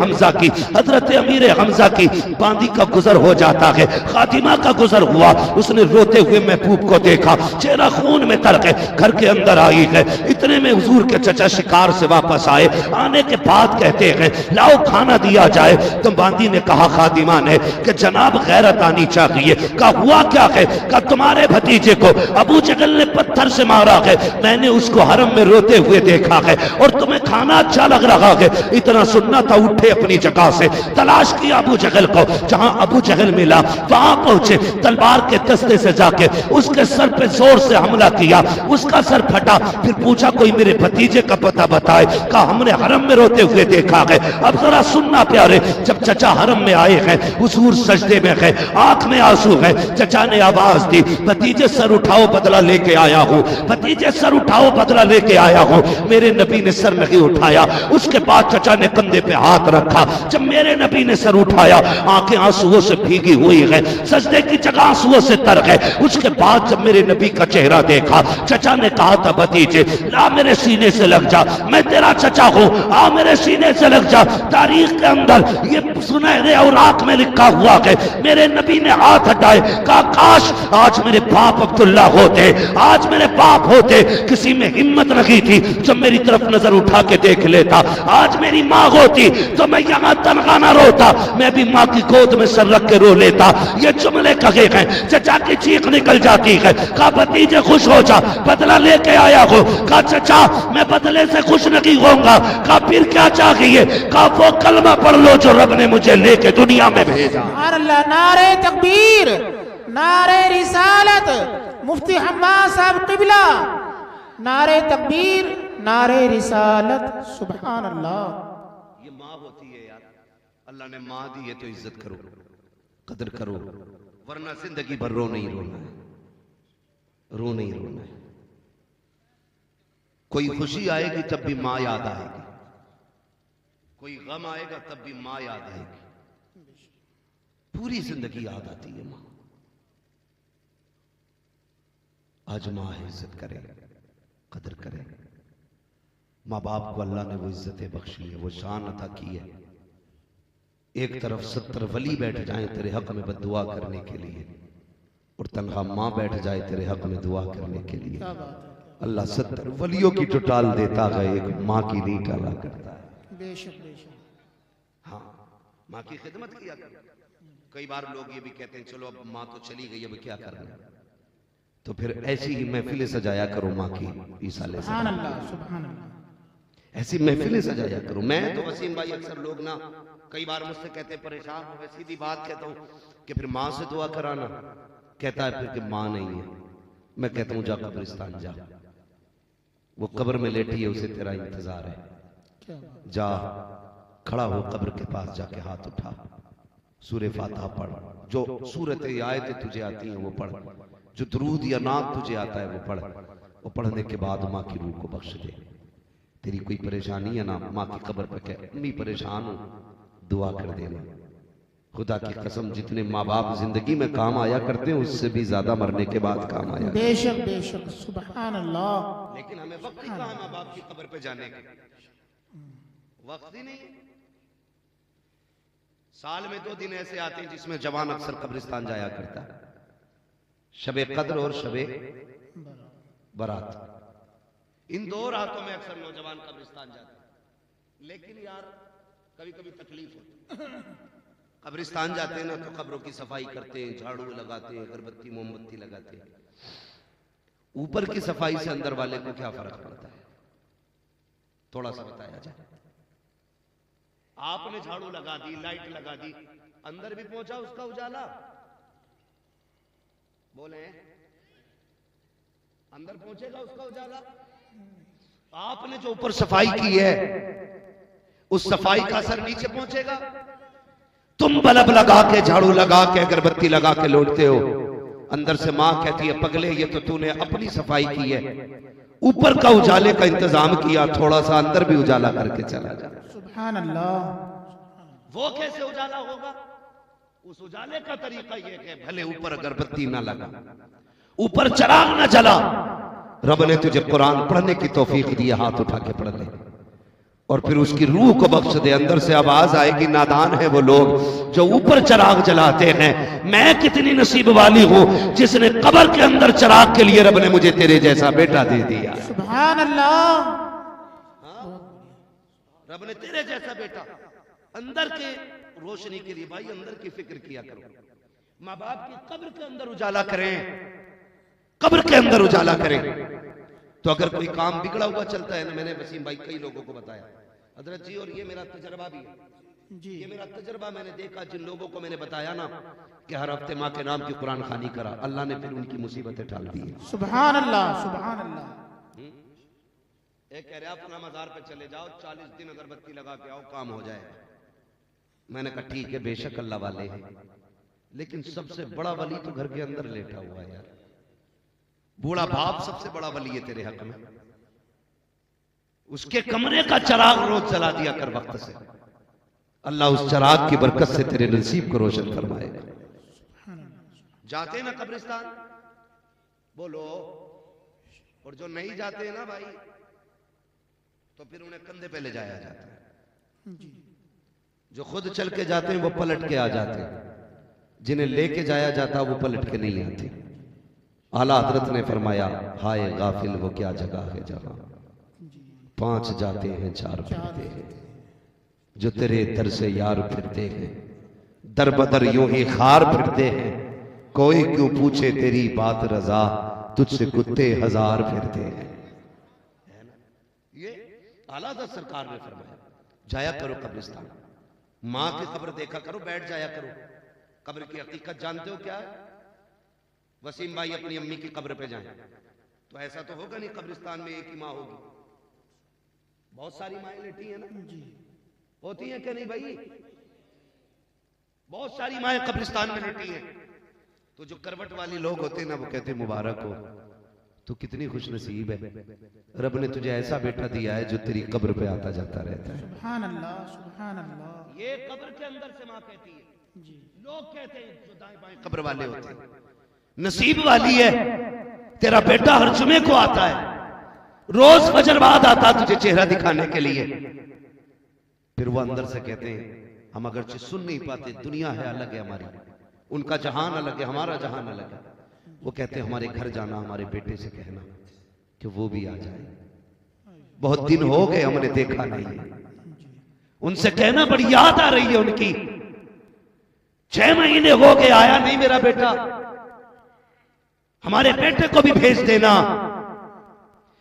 हमजा की बांदी का गुजर हो जाता है, खातिमा का गुजर हुआ। उसने रोते हुए महबूब को देखा, चेहरा खून में तर है, घर के अंदर आई है। इतने में हुजूर के चचा शिकार से वापस आए। आने के बाद कहते हैं लाओ खाना दिया जाए। तो बांदी ने कहा खातिमा ने कि जनाब गैरत आनी चाहिए। कहा हुआ क्या है? कहा तुम्हारे भतीजे को अबू जहल ने पत्थर से मारा है, मैंने उसको हरम में रोते हुए देखा है और तुम्हें खाना अच्छा लग रहा है। इतना सुनना था, उठे अपनी जगह से, तलाश किया अबू जहल को। जहां अबू जहल मिला वहां पहुंचे, तलवार के दस्ते से जाके उसके सर पे जोर से हमला किया, उसका सर फटा। फिर पूछा कोई मेरे भतीजे का पता बताए। कहा हमने हरम में रोते हुए देखा है। अब जरा सुनना प्यारे, जब चचा हरम में आए हैं, हुजूर सजदे में है, आंख में आंसू है। चचा ने आवाज दी, भतीजे सर उठाओ बदला लेके आया हूं, भतीजे सर उठाओ बदला लेके आया हूं। मेरे नबी ने सर नहीं उठाया। उसके बाद चचा ने कंधे पे हाथ रखा। जब मेरे नबी ने सर उठाया, आंखें आंसुओं से भीगी हुई है, सजदे की जगह आंसुओं से तर है। उसके बाद जब मेरे नबी का चेहरा देखा, चचा ने कहा था भतीजे ला मेरे सीने से लग जा, मैं तेरा चचा हूं, आ मेरे सीने से लग जा। तारीख के अंदर ये सुनहरे और आंख में लिखा हुआ है। मेरे नबी ने हाथ हटाए, कहा काश आज मेरे बाप अब्दुल्ला होते, आज मेरे बाप होते। किसी में हिम्मत नहीं थी जो मेरी तरफ नजर उठा के देख लेता। आज मेरी माँ होती तो मैं यहाँ तनखा ना रोता, मैं भी माँ की गोद में सर रख के रो लेता। ये जुमले कहे हैं, चचा की चीख निकल जाती है। कहा भतीजे खुश हो जा, बदला लेके आया हो। कहा चचा मैं बदले से खुश नहीं होऊंगा। कहा फिर क्या चाहिए? कहा वो कलमा पढ़ लो जो रब ने मुझे लेके दुनिया में भेजा। नारे तकबीर, नारे रिसालत, मुफ्ती हम्माद साहब किबला, नारे तकबीर, नारे रिसालत, सुभान अल्लाह। ये माँ होती है यार, अल्लाह ने माँ दी है तो इज्जत करो, कदर करो, वरना जिंदगी भर रो नहीं रोना है, रो नहीं रोना है। कोई खुशी आएगी तब भी माँ याद आएगी, कोई गम आएगा तब भी माँ याद आएगी, पूरी जिंदगी याद आती है माँ। आज माँ है, इज्जत करे, कदर करे। माँ बाप को अल्लाह ने वो इज्जतें बख्शी है, वो शान अता की है। एक तरफ 70 वली बैठ जाएं तेरे हक में बद्दुआ करने के लिए, और तन्हा माँ बैठ जाए तेरे हक में दुआ करने के लिए। अल्लाह 70 वलियों की तो टाल देता है, एक माँ की नहीं टाला करता है। बेशक बेशक। हाँ, माँ की खिदमत किया करो। कई बार लोग ये भी कहते हैं चलो अब माँ तो चली गई, अब क्या करना, तो फिर ऐसी ही महफिलें सजाया करो माँ की ईसाले से, सुभान अल्लाह सुभान अल्लाह। ऐसी महफिलें सजाया करो। मैं तो वसीम भाई अक्सर लोग ना कई बार मुझसे कहते हैं परेशान हो गए, सीधी बात कहता हूँ कि फिर माँ से दुआ कराना, कहता है फिर कि माँ नहीं है। मैं कहता हूँ जा कब्रिस्तान जा, वो कब्र में लेटी है, उसे तेरा इंतजार है, क्या बात। जा खड़ा हो कब्र के पास जाके हाथ उठा, सूरे फातिहा पढ़, जो सूरत आयतें तुझे आती हैं वो पढ़, जो दुरूद या नात तुझे आता है वो पढ़। वो पढ़ने के बाद माँ की रूह को बख्श दे। तेरी कोई परेशानी है ना, माँ की कब्र पे कह अम्मी परेशान हूं, दुआ कर देना। खुदा की कसम जितने माँ बाप जिंदगी में काम आया करते हैं उससे भी ज्यादा मरने के बाद काम आया। बेशक बेशक सुभान अल्लाह। लेकिन हमें वक्त ही कहाँ माँ बाप की कब्र पे जाने का, वक्त ही नहीं। साल में 2 दिन ऐसे आते हैं जिसमें जवान अक्सर कब्रिस्तान जाया करता है, शबे कद्र और शबे बारात। इन 2 रातों में अक्सर नौजवान कब्रिस्तान जाते हैं। लेकिन यार कभी कभी तकलीफ होती है, कब्रिस्तान जाते हैं ना तो कब्रों की सफाई करते हैं, झाड़ू लगाते हैं, अगरबत्ती मोमबत्ती लगाते हैं। ऊपर की सफाई से अंदर वाले को क्या फर्क पड़ता है, थोड़ा सा बताया जाए। आपने झाड़ू लगा दी, लाइट लगा दी, अंदर भी पहुंचा उसका उजाला, बोले अंदर पहुंचेगा उसका उजाला। आपने जो ऊपर सफाई की है उस सफाई का असर नीचे पहुंचेगा। तुम बल्ब लगा के, झाड़ू लगा के, अगरबत्ती लगा के लौटते हो, अंदर से मां कहती है पगले ये तो तूने अपनी सफाई की है, ऊपर का उजाले का इंतजाम किया, थोड़ा सा अंदर भी उजाला करके चला जा। सुभान अल्लाह। वो कैसे उजाला होगा? उस उजाले का तरीका यह है भले ऊपर अगरबत्ती ना लगा, ऊपर चिराग ना जला, रब ने तुझे कुरान पढ़ने की तौफीक दी, हाथ उठा के पढ़ ले और फिर उसकी रूह को बख्श दे। अंदर से आवाज आएगी नादान है वो लोग जो ऊपर चिराग जलाते हैं, मैं कितनी नसीब वाली हूं जिसने कब्र के अंदर चिराग के लिए रब ने मुझे तेरे जैसा बेटा दे दिया। सुभान अल्लाह। रब ने तेरे जैसा बेटा अंदर के रोशनी के लिए, भाई अंदर की फिक्र किया करो। माँ बाप की कब्र के अंदर उजाला करें, कब्र के अंदर उजाला करें। तो अगर कोई काम बिगड़ा हुआ चलता है ना, मैंने वसीम भाई कई लोगों को बताया हजरत जी, और ये मेरा तजर्बा भी है जी, ये मेरा तजर्बा, मैंने देखा जिन लोगों को मैंने बताया ना कि हर हफ्ते माँ के नाम की कुरान खानी करा, अल्लाह ने फिर उनकी मुसीबतें टाल दी। सुभान अल्लाह सुभान अल्लाह। एक कह रहे आप अपना मजार पे चले जाओ, 40 दिन अगरबत्ती लगा के आओ, काम हो जाएगा। मैंने कहा ठीक है, बेशक अल्लाह वाले हैं, लेकिन सबसे बड़ा वली तो घर के अंदर लेटा हुआ है यार। बूढ़ा बाप सबसे बड़ा वली है तेरे हक में, उसके कमरे का चिराग रोज जला दिया कर वक्त से, अल्लाह उस चिराग की बरकत से तेरे नसीब को रोशन फरमाएगा। जाते ना कब्रिस्तान बोलो, और जो नहीं जाते ना भाई तो फिर उन्हें कंधे पे ले जाया जाता है। जो खुद चल के जाते हैं वो पलट के आ जाते हैं, जिन्हें लेके जाया जाता वो पलट के नहीं आते। आला हजरत ने फरमाया हाय गाफिल वो क्या जगह है जहां 5 जाते हैं 4 फिरते हैं, जो तेरे दर से यार फिरते हैं, दर बदर यूं ही खार फिरते हैं, कोई क्यों पूछे तेरी बात रजा, तुझसे कुत्ते 1000 फिरते हैं। ये आला हज़रत सरकार ने फरमाया जाया करो कब्रिस्तान, माँ की कब्र देखा करो, बैठ जाया करो। कब्र की हकीकत जानते हो क्या है? वसीम भाई अपनी अम्मी की कब्र पे जाएं तो ऐसा तो होगा नहीं कब्रिस्तान में एक ही माँ होगी, बहुत सारी माएँ लेटी है ना, होती है क्या नहीं भाई? बहुत सारी माएँ कब्रिस्तान में लेटी हैं। तो जो करवट वाली लोग होते हैं ना वो कहते हैं मुबारक हो, तो कितनी खुश नसीब है, रब ने तुझे ऐसा बेटा दिया है जो तेरी कब्र पे आता जाता रहता है। सुभान अल्लाह सुभान अल्लाह। ये कब्र के अंदर से माँ कहती है जी, लोग कहते हैं जो दाएं बाएं कब्र वाले होते हैं, नसीब वाली है तेरा बेटा हर जुमे को आता है, रोज फजर बाद आता तुझे चेहरा दिखाने के लिए। फिर वो अंदर से कहते हैं हम अगर सुन नहीं पाते, दुनिया है अलग है हमारी, उनका जहान अलग है, हमारा जहान अलग है। वो कहते हैं हमारे घर जाना, हमारे बेटे से कहना कि वो भी आ जाए। बहुत दिन हो गए हमने देखा नहीं है, उनसे कहना बड़ी याद आ रही है उनकी। 6 महीने हो गए आया नहीं मेरा बेटा, हमारे बेटे को भी भेज देना।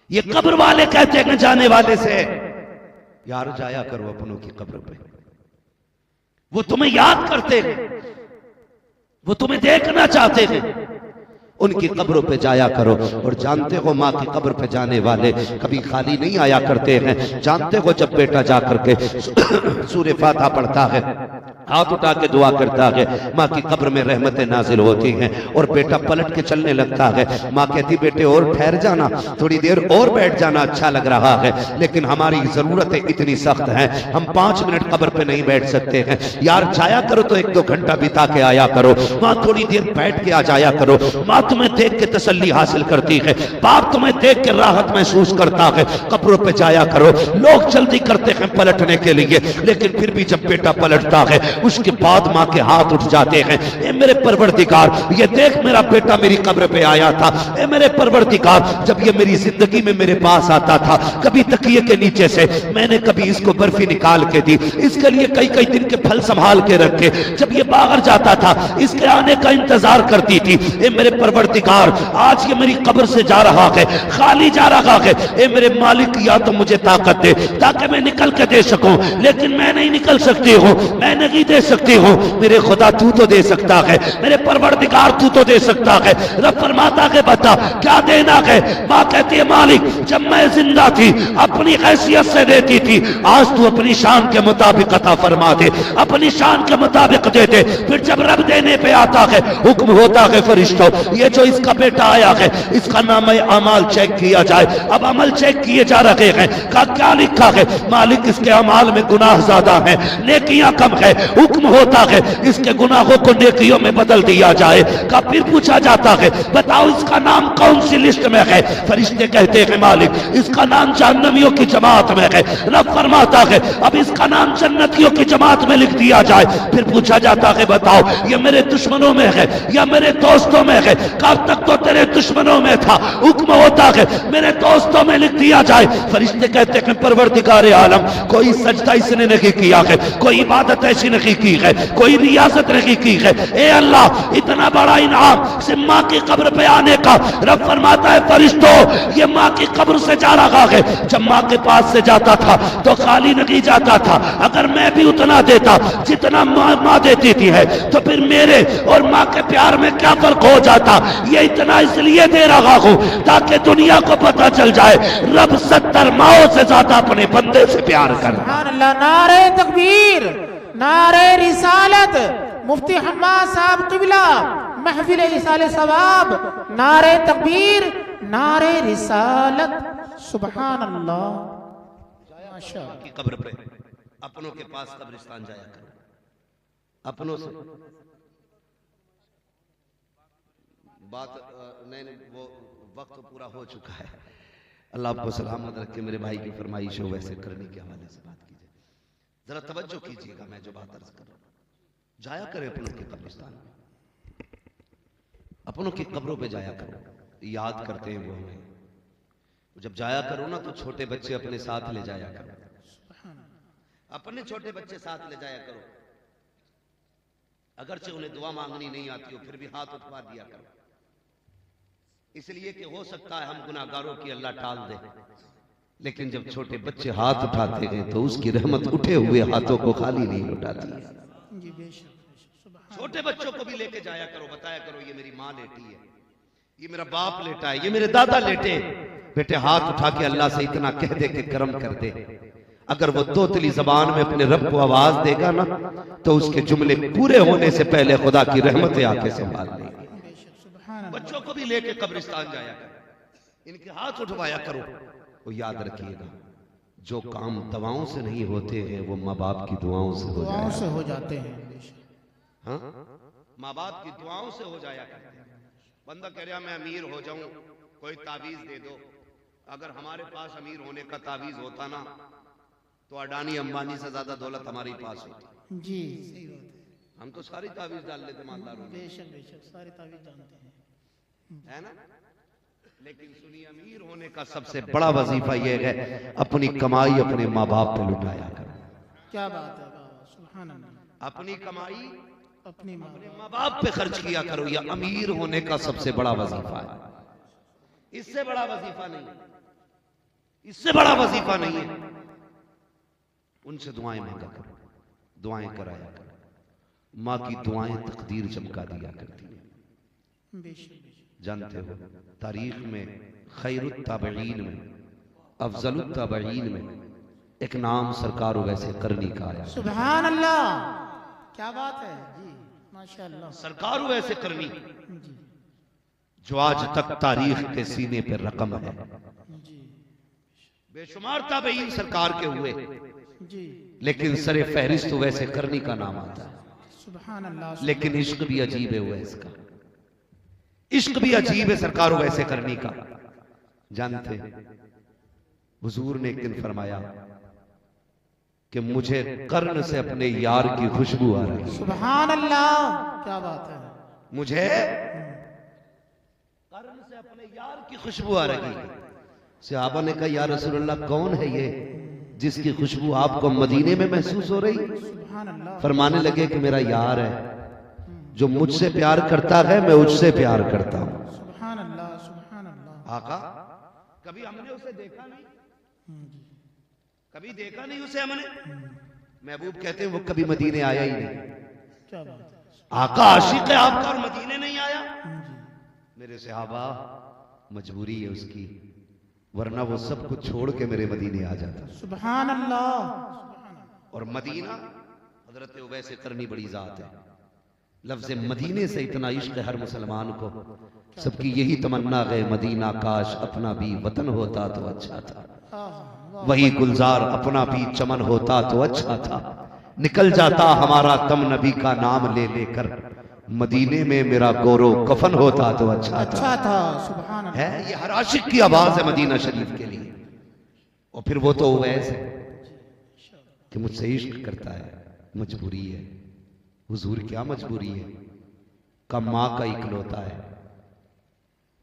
ये कब्र वाले कहते हैं जाने वाले से, यार जाया करो अपनों की कब्र पे, वो तुम्हें याद करते हैं, वो तुम्हें देखना चाहते हैं, उनकी कब्रों पे जाया करो। और जानते हो माँ की कब्र पे जाने वाले कभी खाली नहीं आया करते हैं। जानते हो जब बेटा जा करके सूरह फातिहा पढ़ता है, हाथ उठा के दुआ करता है, माँ की कब्र में रहमतें नाजिल होती हैं और बेटा पलट के चलने लगता है। माँ कहती बेटे और ठहर जाना, थोड़ी देर और बैठ जाना, अच्छा लग रहा है, लेकिन हमारी जरूरतें इतनी सख्त हैं, हम 5 मिनट कब्र पे नहीं बैठ सकते हैं। यार जाया करो तो 1-2 घंटा बिता के आया करो, माँ थोड़ी देर बैठ के आ जाया करो। माँ तुम्हें देख के तसल्ली हासिल करती है, बाप तुम्हें देख के राहत महसूस करता है, कब्रों पे जाया करो। लोग जल्दी करते हैं पलटने के लिए, लेकिन फिर भी जब बेटा पलटता है उसके बाद माँ के हाथ उठ जाते हैं, ए मेरे परवरदिगार ये देख मेरा बेटा मेरी कब्र पे आया था। ए मेरे परवरदिगार जब ये मेरी जिंदगी में मेरे पास आता था, कभी तकिए के नीचे से मैंने कभी इसको बर्फी निकाल के दी, इसके लिए कई दिन के फल संभाल के रखे, जब ये बाहर जाता था इसके आने का इंतजार करती थी। ए मेरे परवरदिगार आज ये मेरी कब्र से जा रहा है, खाली जा रहा है, ए मेरे मालिक या तो मुझे ताकत दे ताकि मैं निकल के दे सकूं, लेकिन मैं नहीं निकल सकती हूँ, मैं नहीं दे सकती हूँ। मेरे खुदा तू तो दे सकता है, मेरे परवरदिगार तू तो दे सकता है। रब फरमाता है बता क्या देना है। माँ कहती है मालिक जब मैं जिंदा थी अपनी हैसियत से देती थी, आज तू अपनी शान के मुताबिक अता फरमा दे, अपनी शान के मुताबिक दे दे। फिर जब रब देने पे आता है हुक्म होता है फरिश्तों ये जो इसका बेटा आया है इसका नाम अमाल चेक किया जाए। अब अमल चेक किए जा रहे हैं, का क्या लिखा है? मालिक इसके अमाल में गुनाह ज्यादा है, नेकियां कम है। हुक्म होता है इसके गुनाहों को नेकियों में बदल दिया जाए। का फिर पूछा जाता है बताओ इसका नाम कौन सी लिस्ट में है? फरिश्ते कहते हैं मालिक इसका नाम जहन्नमियों की जमात में है। रब फरमाता है अब इसका नाम जन्नतियों की जमात में लिख दिया जाए। फिर पूछा जाता है बताओ ये मेरे दुश्मनों में है या मेरे दोस्तों में है? कब तक तो तेरे दुश्मनों में था, हुक्म होता है मेरे दोस्तों में लिख दिया जाए। फरिश्ते कहते हैं परवरदिगार आलम कोई सजदा इसने नहीं किया है, कोई इबादत ऐसी नहीं की है, कोई रियासत नहीं की है। ए अल्लाह इतना बड़ा इनाम से माँ की कब्र पे आने का। रब फरमाता है फरिश्तों ये माँ की कब्र से जा रहा है। जब माँ के पास से जाता था तो खाली नहीं जाता था, अगर मैं भी उतना देता जितना माँ देती थी है तो फिर मेरे और माँ के प्यार में क्या फर्क हो जाता? ये इतना इसलिए दे रहा हूं ताकि दुनिया को पता चल जाए रब 70 माओं से ज्यादा अपने बंदे से प्यार करता। नारे तकबीर, नारे रिसालत, मुफ्ती हम्माद साहब किबला, महफिल इसाले सवाब, नारे तकबीर, नारे रिसालत, सुभान अल्लाह। माशाअल्लाह की कब्र पे अपनों के पास कब्रिस्तान जाया करो, अपनों से बात नहीं वो वक्त पूरा हो चुका है। अल्लाह आपको सलामत रखे। मेरे भाई की फरमाइश हो वैसे करने के हवाले से बात कीजिए, जरा तवज्जो कीजिएगा मैं जो बात अर्ज कर रहा हूं। जाया करें अपनों के कब्रिस्तान में, अपनों की कब्रों पे जाया करो, याद करते हैं वो हमें। जब जाया करो ना तो छोटे बच्चे अपने साथ ले जाया करो, अपने छोटे बच्चे साथ ले जाया करो। अगरचे उन्हें दुआ मांगनी नहीं आती हो फिर भी हाथ उठवा दिया करो, इसलिए कि हो सकता है हम गुनाहगारों की अल्लाह टाल दे। लेकिन जब छोटे बच्चे हाथ उठाते हैं तो उसकी रहमत उठे हुए हाथों को खाली नहीं उठाती है। छोटे बच्चों को भी लेके जाया करो, बताया करो ये मेरी माँ लेटी है, ये मेरा बाप लेटा है, ये मेरे दादा लेटे। बेटे हाथ उठा के अल्लाह से इतना कह दे के कर्म कर दे। अगर वो तोतली जबान में अपने रब को आवाज देगा ना तो उसके जुमले पूरे होने से पहले खुदा की रहमतें आके संभाल लेगी। बच्चों को भी लेके कब्रिस्तान जाया करो, इनके हाथ उठवाया करो। वो याद रखिएगा जो काम दवाओं से नहीं होते हैं वो माँ बाप की दुआओं से हो जाते हैं। हाँ माँ बाप की दुआओं से हो जाया करते हैं। बंदा कह रहा मैं अमीर हो जाऊं कोई तावीज दे दो। अगर हमारे पास अमीर होने का तावीज होता ना तो अडानी अंबानी से ज्यादा दौलत हमारे पास होती। जी सही बात है, हम तो सारी तावीज डाल लेते मालदारों में। बेशक बेशक सारी तावीज जानते हैं, है ना? लेकिन सुनिए, अमीर होने का सबसे बड़ा वजीफा यह है अपनी कमाई अपने माँ बाप पे लुटाया करो। क्या बात है बाबा, सुभान अल्लाह। अपनी कमाई अपनी माँ अपने माँ बाप पे खर्च किया करो। यह अमीर होने का सबसे बड़ा वजीफा है। इससे बड़ा वजीफा नहीं है, इससे बड़ा वजीफा नहीं है। उनसे दुआएं मांगा करो, दुआएं कराया करो। माँ की दुआएं तकदीर चमका दिया करती है। बेशक जानते हो तारीख में खैरुत ताबईन में, अफजलुत ताबईन में एक नाम सरकार वैसे करनी का आया। सुभान अल्लाह, क्या बात है जी, माशाअल्लाह। सरकार वैसे करनी जी जो आज तक तारीख के सीने पर रकम है। जी बेशुमार ताबईन सरकार के हुए, जी, लेकिन सरे फहरिस्त तो वैसे करनी का नाम आता है। सुभान अल्लाह। लेकिन इश्क भी अजीब है वैस का, इश्क भी अजीब है सरकार वैसे करनी का। जानते हुजूर ने एक दिन फरमाया कि मुझे कर्ण से अपने यार की खुशबू आ रही है। सुभान अल्लाह, क्या बात है। मुझे कर्ण से अपने यार की खुशबू आ रही है। सहाबा ने कहा या रसूलल्लाह कौन है ये जिसकी खुशबू आपको मदीने में महसूस हो रही? सुभान अल्लाह। फरमाने लगे कि मेरा यार है जो मुझसे प्यार करता है, मैं उससे प्यार करता हूं। सुभान अल्लाह, सुभान अल्लाह। आका कभी हमने उसे देखा नहीं, कभी देखा नहीं उसे हमने। महबूब कहते हैं वो कभी मदीने आया ही नहीं। क्या बात है। आका आशिक है आपका और मदीने नहीं आया। मेरे सहाबा मजबूरी है उसकी, वरना वो सब कुछ छोड़ के मेरे मदीने आ जाता। सुभान अल्लाह। और मदीना हजरत उवैस करनी बड़ी जात है। लफ्ज मदीने से इतना इश्क है हर मुसलमान को, सबकी यही तमन्ना है मदीना काश अपना भी वतन होता तो अच्छा था। वही गुलजार अपना भी चमन होता तो अच्छा था। निकल जाता हमारा तम नबी का नाम ले लेकर, मदीने में मेरा गोरो कफन होता तो अच्छा था। सुभान अल्लाह। है ये हर आशिक की आवाज है मदीना शरीफ के लिए। और फिर वो तो उवैस है कि मुझसे इश्क करता है, मजबूरी है। हुजूर क्या मजबूरी है? का मां का इकलौता है,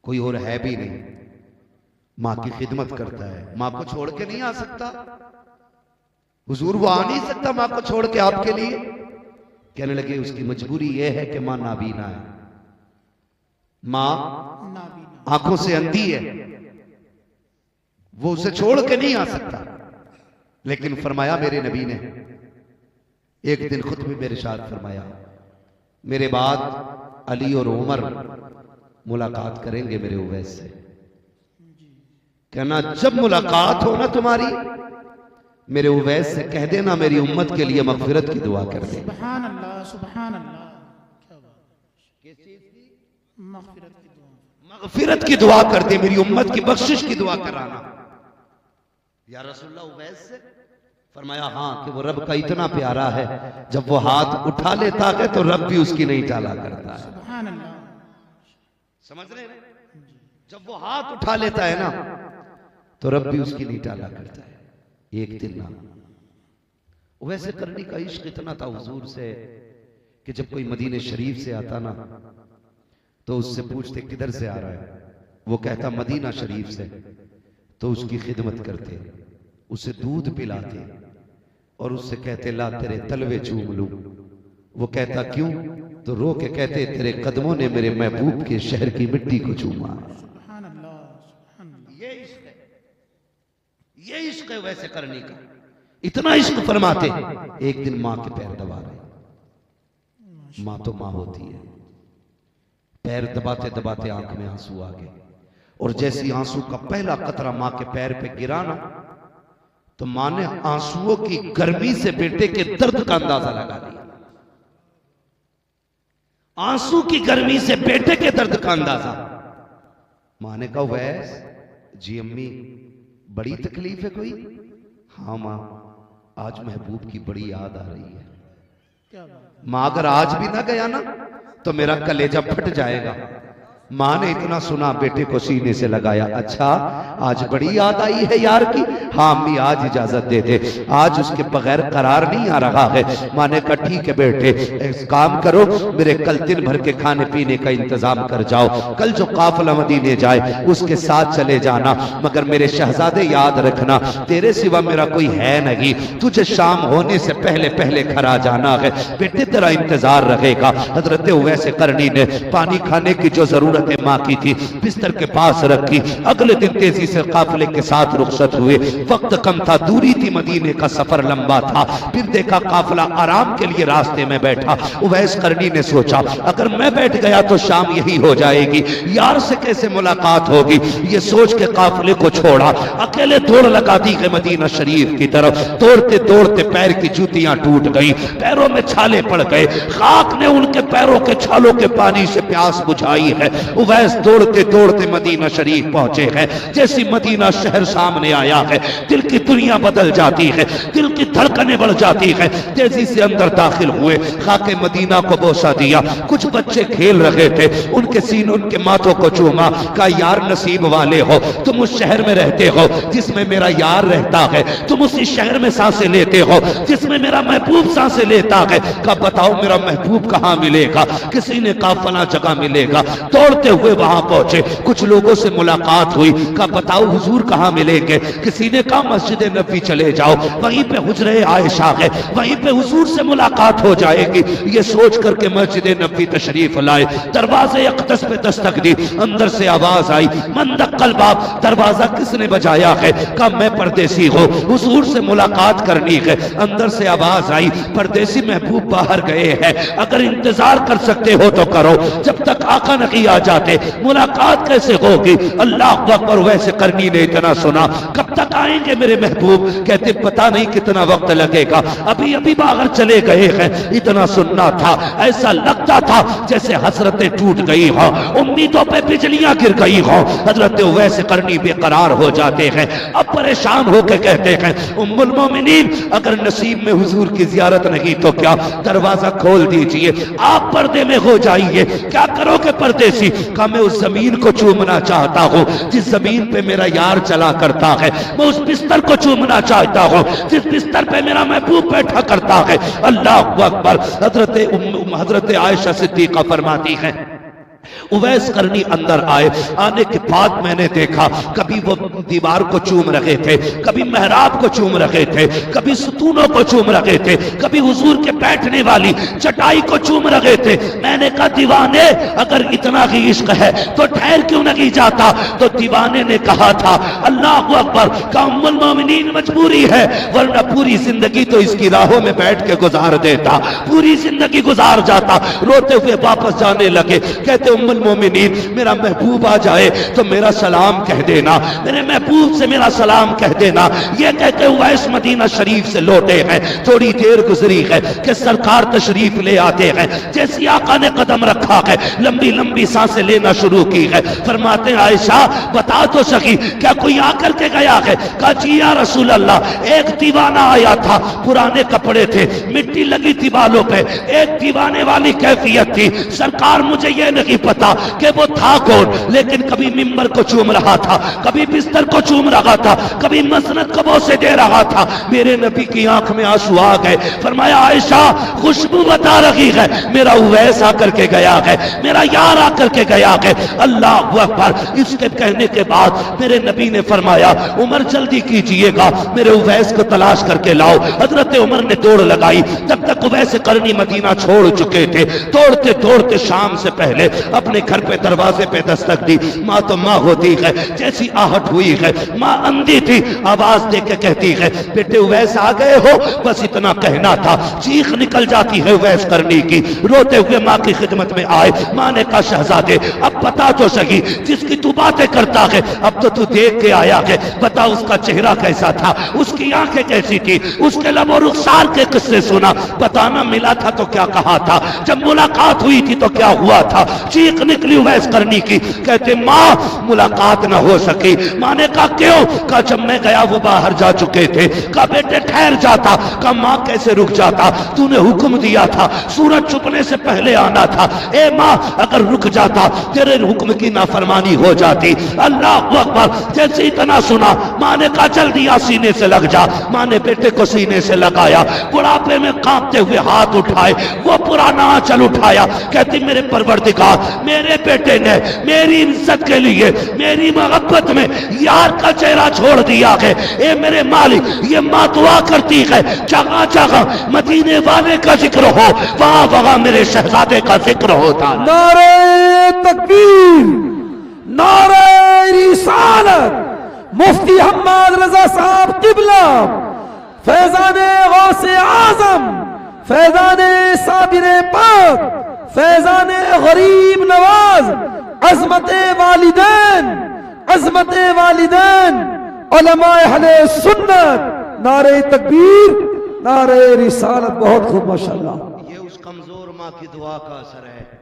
कोई और है भी नहीं। मां की खिदमत करता है, मां को छोड़ के नहीं आ सकता। हुजूर वो आ नहीं सकता मां को छोड़ के आपके लिए। कहने लगे उसकी मजबूरी यह है कि मां नाबीना है, मां नाबीना। आंखों से अंधी है, वो उसे छोड़ के नहीं आ सकता। लेकिन फरमाया मेरे नबी ने एक दिन खुद भी मेरे साथ फरमाया, मेरे बाद अली और उमर मुलाकात करेंगे मेरे उवैस से। कहना जब मुलाकात हो ना तुम्हारी, मेरे उवैस से कह देना मेरी उम्मत के लिए मगफिरत की दुआ कर दे। सुभान अल्लाह, सुभान अल्लाह। क्या बात। किस चीज की? मगफिरत की दुआ। मगफिरत की दुआ कर दे, मेरी उम्मत की बख्शिश की दुआ कराना। या रसूलल्लाह उवैस से? फरमाया हाँ, कि वो रब का इतना प्यारा है जब वो हाथ उठा लेता है तो रब भी उसकी नहीं टाला करता है। सुभान अल्लाह। समझ रहे हैं? जब वो हाथ उठा लेता है ना तो रब भी उसकी नहीं टाला करता है। एक दिन ना वैसे करने का इश्क इतना था हुजूर से कि जब कोई मदीने शरीफ से आता ना तो उससे पूछते किधर से आ रहा है, वो कहता मदीना शरीफ से। तो उसकी खिदमत करते, उसे दूध पिलाते और उससे कहते ला तेरे तलवे चूम लूं। वो कहता क्यों? तो रो के कहते तेरे कदमों ने मेरे महबूब के शहर की मिट्टी को चूमा। सुभान अल्लाह, सुभान अल्लाह। ये इश्क है, ये इश्क है वैसे करने का। इतना इश्क फरमाते एक दिन मां के पैर दबा रहे। मां तो मां होती है, पैर दबाते दबाते आंख में आंसू आ गए और जैसी आंसू का पहला कतरा मां के पैर पे गिरा ना तो मां ने आंसुओं की गर्मी से बेटे के दर्द का अंदाजा लगा लिया। आंसू की गर्मी से बेटे के दर्द का अंदाजा। मां ने कहा वैस जी अम्मी बड़ी तकलीफ है कोई? हाँ मां आज महबूब की बड़ी याद आ रही है। क्या बात। मां अगर आज भी ना गया ना तो मेरा कलेजा फट जाएगा। माँ ने इतना सुना, बेटे को सीने से लगाया। अच्छा, आज बड़ी याद आई है यार की? हाँ अम्मी, आज इजाजत दे दे, आज उसके बगैर करार नहीं आ रहा है। माँ ने कहा ठीक है बेटे, एक काम करो, मेरे कल दिन भर के खाने पीने का इंतजाम कर जाओ। कल जो काफिला मदीने जाए उसके साथ चले जाना, मगर मेरे शहजादे याद रखना, तेरे सिवा मेरा कोई है नहीं, तुझे शाम होने से पहले पहले खरा जाना है। बेटे तेरा इंतजार रहेगा। हजरत उवैस करनी ने पानी खाने की जो जरूरत माँ की थी बिस्तर के पास रखी। अगले दिन तेजी से काफिले के साथ रुखसत हुए। वक्त कम था, दूरी थी, मदीने का सफर लंबा था। फिर देखा काफिला आराम के लिए रास्ते में बैठा। उवैस करनी ने सोचा अगर मैं बैठ गया तो शाम यही हो जाएगी, यार से कैसे मुलाकात होगी। ये सोच के काफिले को छोड़ा, अकेले दौड़ लगा दी है मदीना शरीफ की तरफ। दौड़ते दौड़ते पैर की जूतियां टूट गई, पैरों में छाले पड़ गए, खाक ने उनके पैरों के छालों के पानी से प्यास बुझाई है। उवैस दौड़ते दौड़ते मदीना शरीफ पहुंचे हैं। जैसी मदीना शहर सामने आया है, दिल की दुनिया बदल जाती है, दिल की धड़कनें बढ़ जाती है। तेजी से अंदर दाखिल हुए, खाके मदीना को बोसा दिया। कुछ बच्चे खेल रहे थे, उनके सीनों उनके माथों को चूमा। कहा यार नसीब वाले हो, तुम उस शहर में रहते हो जिसमें मेरा यार रहता है, तुम उसी शहर में सांसें लेते हो जिसमें मेरा महबूब सांसें लेता है। कहा बताओ मेरा महबूब कहाँ मिलेगा? किसी ने कहा फला जगह मिलेगा। दौड़ते हुए वहां पहुंचे, कुछ लोगों से मुलाकात हुई। कहा बताओ हुजूर कहाँ मिलेंगे? किसी ने कहा मस्जिद नबी चले जाओ, वहीं पे हुजरे आयशा है, वहीं पे हुजूर से मुलाकात हो जाएगी। ये सोच करके मस्जिद नबी तशरीफ लाए। दरवाजे अक़दस पे दस्तक दी, अंदर से आवाज आई मन दक्कल बाब। दरवाजा किसने बजाया है? कहा मैं परदेसी हूँ, हुजूर से मुलाकात करनी है। अंदर से आवाज आई परदेसी महबूब बाहर गए हैं, अगर इंतजार कर सकते हो तो करो, जब तक आका नहीं आ जाते मुलाकात कैसे होगी? अल्लाह अकबर। वैसे करनी ने इतना सुना, कब तक आएंगे मेरे महबूब? कहते पता नहीं कितना वक्त लगेगा, अभी अभी बाहर चले गए हैं। इतना सुनना था, ऐसा लगता था जैसे हसरतें टूट गई हो, उम्मीदों पे बिजलियां गिर गई हो। हजरत वैसे करनी बेकरार हो जाते हैं, अब परेशान होकर कहते हैं उम्मुल मोमिनीन अगर नसीब में हुजूर की जियारत नहीं तो क्या, दरवाजा खोल दीजिए, आप पर्दे में हो जाइए। क्या करोगे परदेसी? का मैं उस जमीन को चूमना चाहता हूँ जिस जमीन पे मेरा यार चला करता है, मैं उस बिस्तर को चूमना चाहता हूँ जिस बिस्तर पे मेरा महबूब बैठा करता है। अल्लाह अकबर। हजरत आयशा सिद्दीका फरमाती है उवैस करनी अंदर आए। आने के बाद मैंने देखा कभी वो दीवार को चूम रहे थे, कभी मेहराब को चूम रहे थे, कभी सुतूनों को चूम रहे थे, कभी हुजूर के बैठने वाली चटाई को चूम रहे थे। मैंने कहा दीवाने अगर इतना ही इश्क है तो ठहर क्यों नहीं जाता? तो दीवाने ने कहा था अल्लाह अकबर का उम्मुल मोमिनीन मजबूरी है, वरना पूरी जिंदगी तो इसकी राहों में बैठ के गुजार देता, पूरी जिंदगी गुजार जाता। रोते हुए वापस जाने लगे, कहते उम्मुल मोमिनीन मेरा महबूब आ जाए तो मेरा सलाम कह देना, मेरे महबूब से मेरा सलाम कह देना। ये कहते उवैस मदीना शरीफ से लौटे हैं। थोड़ी देर गुजरी है कि सरकार तशरीफ ले आते हैं। जैसी आका ने कदम रखा है लंबी लंबी सांसें लेना शुरू की है। फरमाते हैं आयशा बता तो सकी क्या कोई आकर के गया है? कहा जी या रसूल अल्लाह, एक दीवाना आया था, पुराने कपड़े थे, मिट्टी लगी थी बालों पे, एक दीवाने वाली कैफियत थी। सरकार मुझे यह नहीं पता कि वो था कौन, लेकिन कभी मिंबर को चूम रहा था, कभी बिस्तर को चूम रहा था, कभी मसनद को बोसे दे रहा था। मेरे नबी की आंख में आंसू आ गए। फरमाया आयशा खुशबू बता रही है मेरा उवैस आकर के गया है, मेरा यार आकर के गया है। अल्लाह अकबर। इसके कहने के बाद मेरे नबी ने फरमाया उमर जल्दी कीजिएगा, मेरे उवैस को तलाश करके लाओ। हजरत उमर ने दौड़ लगाई, तब तक उवैस करनी मदीना छोड़ चुके थे। दौड़ते दौड़ते शाम से पहले अपने घर पे दरवाजे पे दस्तक दी। माँ तो माँ होती है, जैसी आहट हुई है, माँ अंधी थी, आवाज दे के कहती है बेटे उवैस आ गए हो? बस इतना कहना था, चीख निकल जाती है उवैस करनी की। रोते हुए माँ की खिदमत में आए। माँ ने कहा शहजादे अब बता तो सही, जिसकी तू बातें करता है अब तो तू देख के आया है, बता उसका चेहरा कैसा था, उसकी आंखें कैसी थी, उसके लबो रुखसार के किस्से सुना, बताना मिला था तो क्या कहा था, जब मुलाकात हुई थी तो क्या हुआ था। चीख निकली उवैस करनी की। कहते माँ मुलाकात ना हो सकी। माँ ने कहा क्यों? कहा जब मैं गया वो बाहर जा चुके थे। कहा बेटे ठहर जाता। कहा माँ कैसे रुक जाता? तूने हुक्म दिया था सूरज छुपने से पहले आना था। ए माँ अगर रुक जाता तेरे हुक्म की नाफरमानी हो जाती। अल्लाह अकबर। जैसे इतना सुना माँ ने कहा जल्दी आ सीने से लग जा। माँ ने बेटे को सीने से लगाया। बुढ़ापे में कांपते हुए हाथ उठाए, वो पुराना आंचल उठाया। कहती मेरे परवरदिगार मेरे बेटे ने मेरी इज्जत के लिए मेरी मोहब्बत में यार का चेहरा छोड़ दिया है। ए मेरे मालिक ये माँ दुआ करती है जगह जगह मदीने वाले का जिक्र हो, वहां वहां मेरे शहजादे का जिक्र होता। नारे तकबीर, नारे रिसालत, मुफ्ती हम्माद रजा साहब किबला, फैजाने गौसे आजम, फैजाने साबिरे पाक, फैजाने गरीब नवाज, अजमते वालिदैन, अजमते वालिदैन, उलमाए अहले सुन्नत। नारे तकबीर, नारे रिसालत। बहुत खूब माशाअल्लाह। ये उस कमजोर माँ की दुआ का असर है।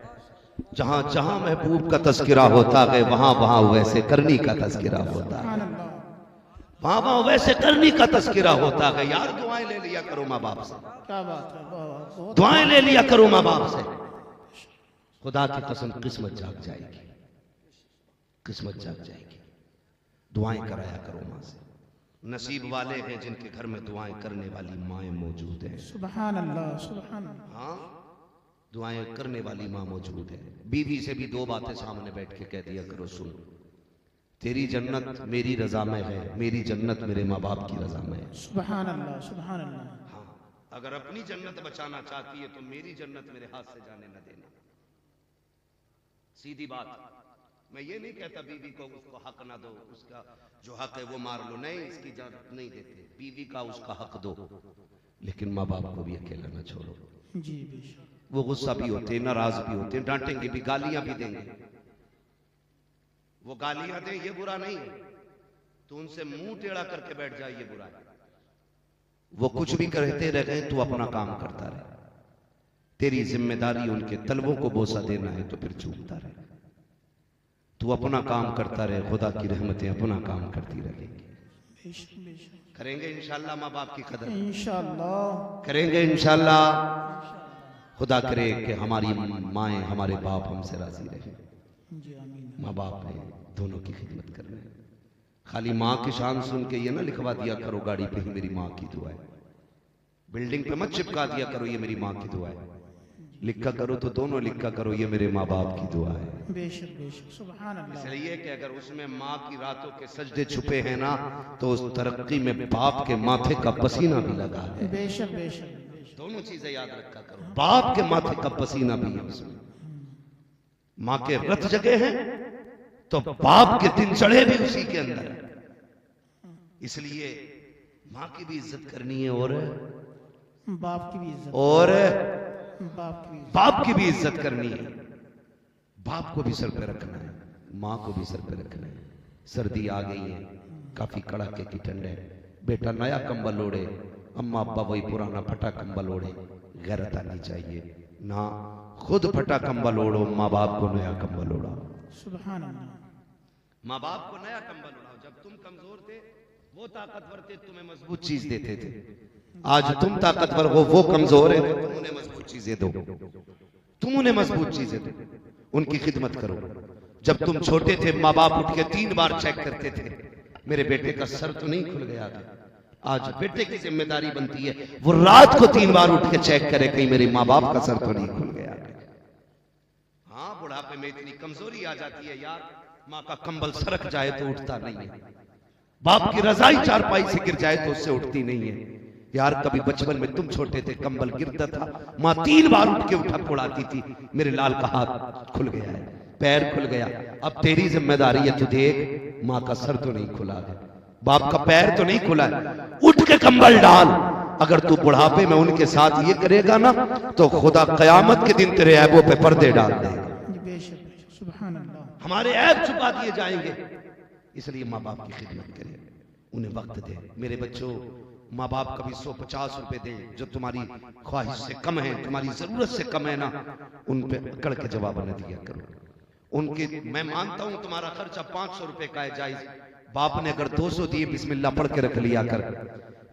जहां जहां महबूब का तस्करा होता है वहां वहां वैसे करनी का तस्करा होता है, वहां वहां वैसे करनी का तस्करा होता है। यार दुआएं ले लिया करो माँ बाप से, क्या बात है, बहुत दुआएं ले लिया करो माँ बाप से। खुदा की कसम किस्मत जाग जाएगी, किस्मत जाग जाएगी। दुआएं कराया करो माँ से। नसीब वाले हैं जिनके घर में दुआएं करने वाली माएँ मौजूद हैं। सुभान अल्लाह, सुभान अल्लाह। हाँ दुआएं करने वाली माँ मौजूद है। बीवी से भी दो बातें सामने बैठ के कह दिया करो, सुन तेरी जन्नत मेरी रजा में है, मेरी जन्नत मेरे माँ बाप की रजा में है। सुभान अल्लाह, सुभान अल्लाह। हाँ अगर अपनी जन्नत बचाना चाहती है तो मेरी जन्नत मेरे हाथ से जाने न देना। सीधी बात। मैं ये नहीं कहता बीवी को उसको हक ना दो, उसका जो हक है वो मार लो, नहीं इसकी इजाजत नहीं देते। बीवी का उसका हक दो, लेकिन माँ बाप को भी अकेला ना छोड़ो। जी बेशक। वो गुस्सा भी होते, नाराज भी होते, डांटेंगे भी, गालियां भी देंगे। वो गालियां दें ये बुरा नहीं है, तो उनसे मुंह टेढ़ा करके बैठ जाए ये बुरा है। वो कुछ भी कहते रहे तू अपना काम करता रहे। तेरी जिम्मेदारी उनके तलवों को बोसा देना है तो फिर चूकता रहे। तू अपना काम करता रहे, खुदा की रहमतें अपना काम करती रहेंगी। बेशक बेशक। करेंगे इंशाल्लाह माँ बाप की कदर, इंशाअल्लाह करेंगे इंशाल्लाह। खुदा करे कि हमारी माएँ हमारे बाप हमसे राजी रहे। जी आमीन। माँ बाप है दोनों की खिदमत करना है। खाली माँ की शान सुन के ये ना लिखवा दिया करो गाड़ी पे ही मेरी माँ की दुआ है, बिल्डिंग पे मत चिपका दिया करो ये मेरी माँ की दुआ है। लिखा करो तो दोनों लिखा करो ये मेरे माँ बाप की दुआ है। बेशक बेशक। सुभान अल्लाह। इसलिए कि अगर उसमें माँ की रातों के सजदे छुपे हैं ना तो उस तरक्की में बाप के माथे का पसीना भी लगा है। बेशक बेशक। दोनों चीजें याद रखा करो, बाप के माथे का पसीना भी है उसमें। माँ के रथ जगे हैं तो बाप के दिन चढ़े भी उसी के अंदर है। इसलिए माँ की भी इज्जत करनी है और बाप की भी इज्जत, और बाप की भी इज्जत। बाप की भी इज्जत करनी है। बाप को भी सर पे रखना है, माँ को भी सर पे रखना है। सर्दी आ गई है, काफी कड़ाके की ठंड है, बेटा नया कंबल ओढ़े, अम्मा अब्बा वही पुराना फटा कंबल ओढ़े। गैरत आनी चाहिए ना, खुद फटा कंबल ओढ़ो, माँ बाप को नया कंबल ओढ़ाओ। सुभान अल्लाह। माँ बाप को नया कंबल ओढ़ाओ। जब तुम कमजोर थे वो ताकतवर थे, तुम्हें मजबूत चीज देते थे। आज तुम ताकतवर हो, वो कमजोर है, तुम उन्हें मजबूत चीजें दो, तुम उन्हें मजबूत चीजें दो, उनकी खिदमत करो। जब तुम छोटे थे माँ बाप उठ के 3 बार चेक करते थे मेरे बेटे का सर तो नहीं खुल गया था। आज बेटे की जिम्मेदारी बनती है वो रात को 3 बार उठ के चेक करे कहीं मेरे माँ बाप का सर तो नहीं खुल गया। हाँ बुढ़ापे में इतनी कमजोरी आ जाती है यार, माँ का कंबल सरक जाए तो उठता नहीं है, बाप की रजाई चारपाई से गिर जाए तो उससे उठती नहीं है। यार कभी बचपन में तुम छोटे थे कंबल गिरता था, माँ 3 बार उठ के उठा उड़ाती थी, मेरे लाल का हाथ खुल गया है, पैर खुल गया, अब तेरी जिम्मेदारी है, तू देख माँ का सर तो नहीं खुला है, बाप का पैर तो नहीं खुला है, उठ के कंबल डाल। अगर तू बुढ़ापे में उनके साथ ये करेगा ना तो खुदा कयामत के दिन तेरे ऐबों पे पर्दे डाल देगा। बेशक। सुभान अल्लाह। हमारे ऐब छुपा दिए जाएंगे। इसलिए माँ बाप की खिदमत करें, उन्हें वक्त दे। मेरे बच्चों माँ बाप कभी 150 रुपए दें जो तुम्हारी ख्वाहिश से कम है, तुम्हारी जरूरत से कम है ना, उन पे अकड़ के जवाब न दिया करो। उनके मैं मानता हूं तुम्हारा खर्चा 500 रुपए का है जायज, बाप ने अगर 200 दिए बिस्मिल्लाह पढ़ के रख लिया कर,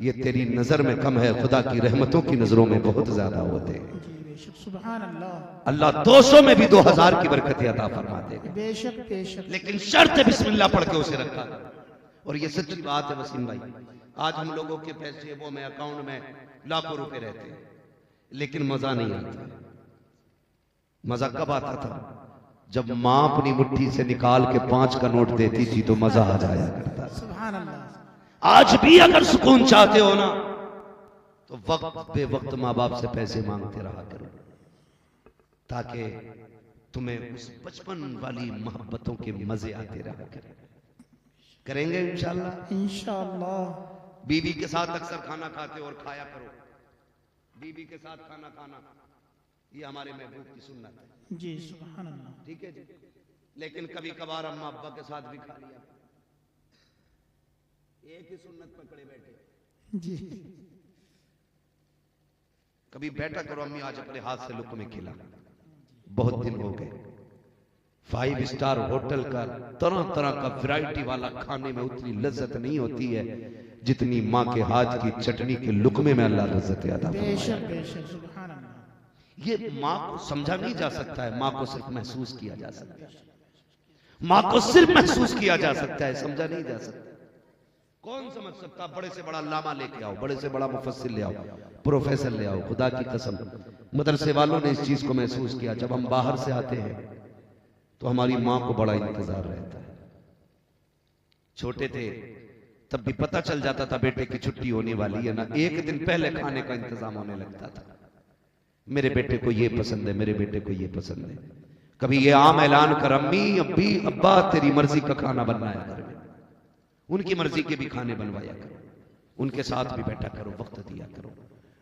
ये तेरी नजर में कम है, खुदा की रहमतों की नजरों में बहुत ज्यादा होते हैं। जी बेशक, सुभान अल्लाह। अल्लाह 200 में भी 2000 की बरकत अता फरमा देगा। बेशक बेशक। लेकिन शर्त है बिस्मिल्लाह पढ़ के उसे रखा। और ये सच्ची बात है वसीम भाई, आज हम लोगों के पैसे वो में अकाउंट में लाखों रुपए रहते हैं, लेकिन मजा नहीं आता। मजा कब आता था? जब मां अपनी मुट्ठी से निकाल के 5 का नोट देती थी तो मजा आ जाया करता। सुभान अल्लाह। आज भी अगर सुकून चाहते हो ना तो वक्त बे वक्त माँ बाप से पैसे मांगते रहा करो, ताकि तुम्हें उस बचपन वाली मोहब्बतों के मजे आते रहा करें। करेंगे इंशाल्लाह। इंशाअल्लाह। बीवी के साथ अक्सर खाना खाते और खाया करो। बीवी के साथ खाना खाना ये हमारे महबूब की सुन्नत है। जी सुभान अल्लाह। ठीक है जी। लेकिन कभी कभार अम्मा अब्बा के साथ भी खा लिया, एक ही सुन्नत पकड़े बैठे। जी। कभी बैठा करो, अम्मी आज अपने हाथ से लुक़्मे खिला, बहुत दिन हो गए। 5 स्टार होटल का तरह तरह का वैरायटी वाला खाने में उतनी लज्जत नहीं होती है जितनी माँ के हाथ की चटनी के लुक़मे में अल्लाह लज्जत अता फरमाए। बेशक बेशक, सुभान अल्लाह। ये माँ को समझा नहीं जा सकता है, माँ को सिर्फ महसूस किया जा सकता है। माँ को सिर्फ महसूस किया जा सकता है, समझा नहीं जा सकता। कौन समझ सकता? बड़े से बड़ा लामा लेके आओ, बड़े से बड़ा मुफस्सिर ले आओ, प्रोफेसर ले आओ, खुदा की कसम मदरसे वालों ने इस चीज को महसूस किया। जब हम बाहर से आते हैं तो हमारी माँ को बड़ा इंतजार रहता है। छोटे थे तब भी पता चल जाता था बेटे की छुट्टी होने वाली है ना, एक दिन पहले खाने का इंतजाम होने लगता था। मेरे बेटे को ये पसंद है, मेरे बेटे को ये पसंद है। कभी ये आम ऐलान कर, अम्मी अब्बी अब्बा तेरी मर्जी का खाना बनना है घर में, उनकी मर्जी के भी खाने बनवाया करो, उनके साथ भी बैठा करो, वक्त दिया करो।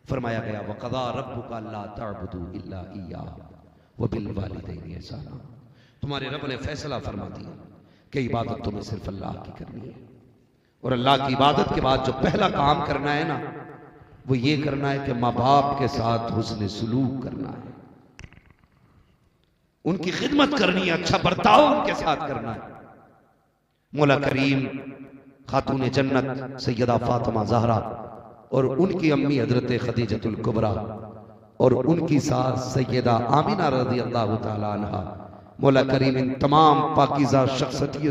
फरमाया गया वक़ज़ा रब्बुका अल्ला तअबुदू इल्ला इय्याहु व बिल वालिदैनि इहसाना। तुम्हारे रब ने फैसला फरमा दिया कि इबादत तुम्हें सिर्फ अल्लाह की करनी है, और अल्लाह की इबादत के बाद जो पहला काम करना है ना, वो ये करना है कि माँ बाप के साथ हुस्न सुलूक करना है, उनकी खिदमत करनी है, अच्छा बर्ताव उनके साथ करना है। मौला करीम खातून जन्नत सैयदा फातिमा ज़हरा और उनकी अम्मी हजरत खदीजतुल कुबरा और उनकी सास सैयदा आमिना रज़ी अल्लाह तआला अन्हा, मौला करीम इन तमाम पाकीज़ा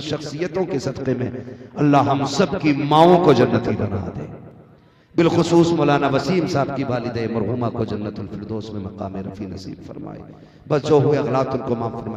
शख्सियतों के सदक़े में अल्लाह हम सब की माओं को जन्नती बना दे। बिलखुसूस मौलाना वसीम साहब की वालिदा मरहुमा को जन्नतुल फिरदौस में मकाम रफ़ी नसीब फरमाए। बस जो हुए अगलात उनको माफ़ फरमाए।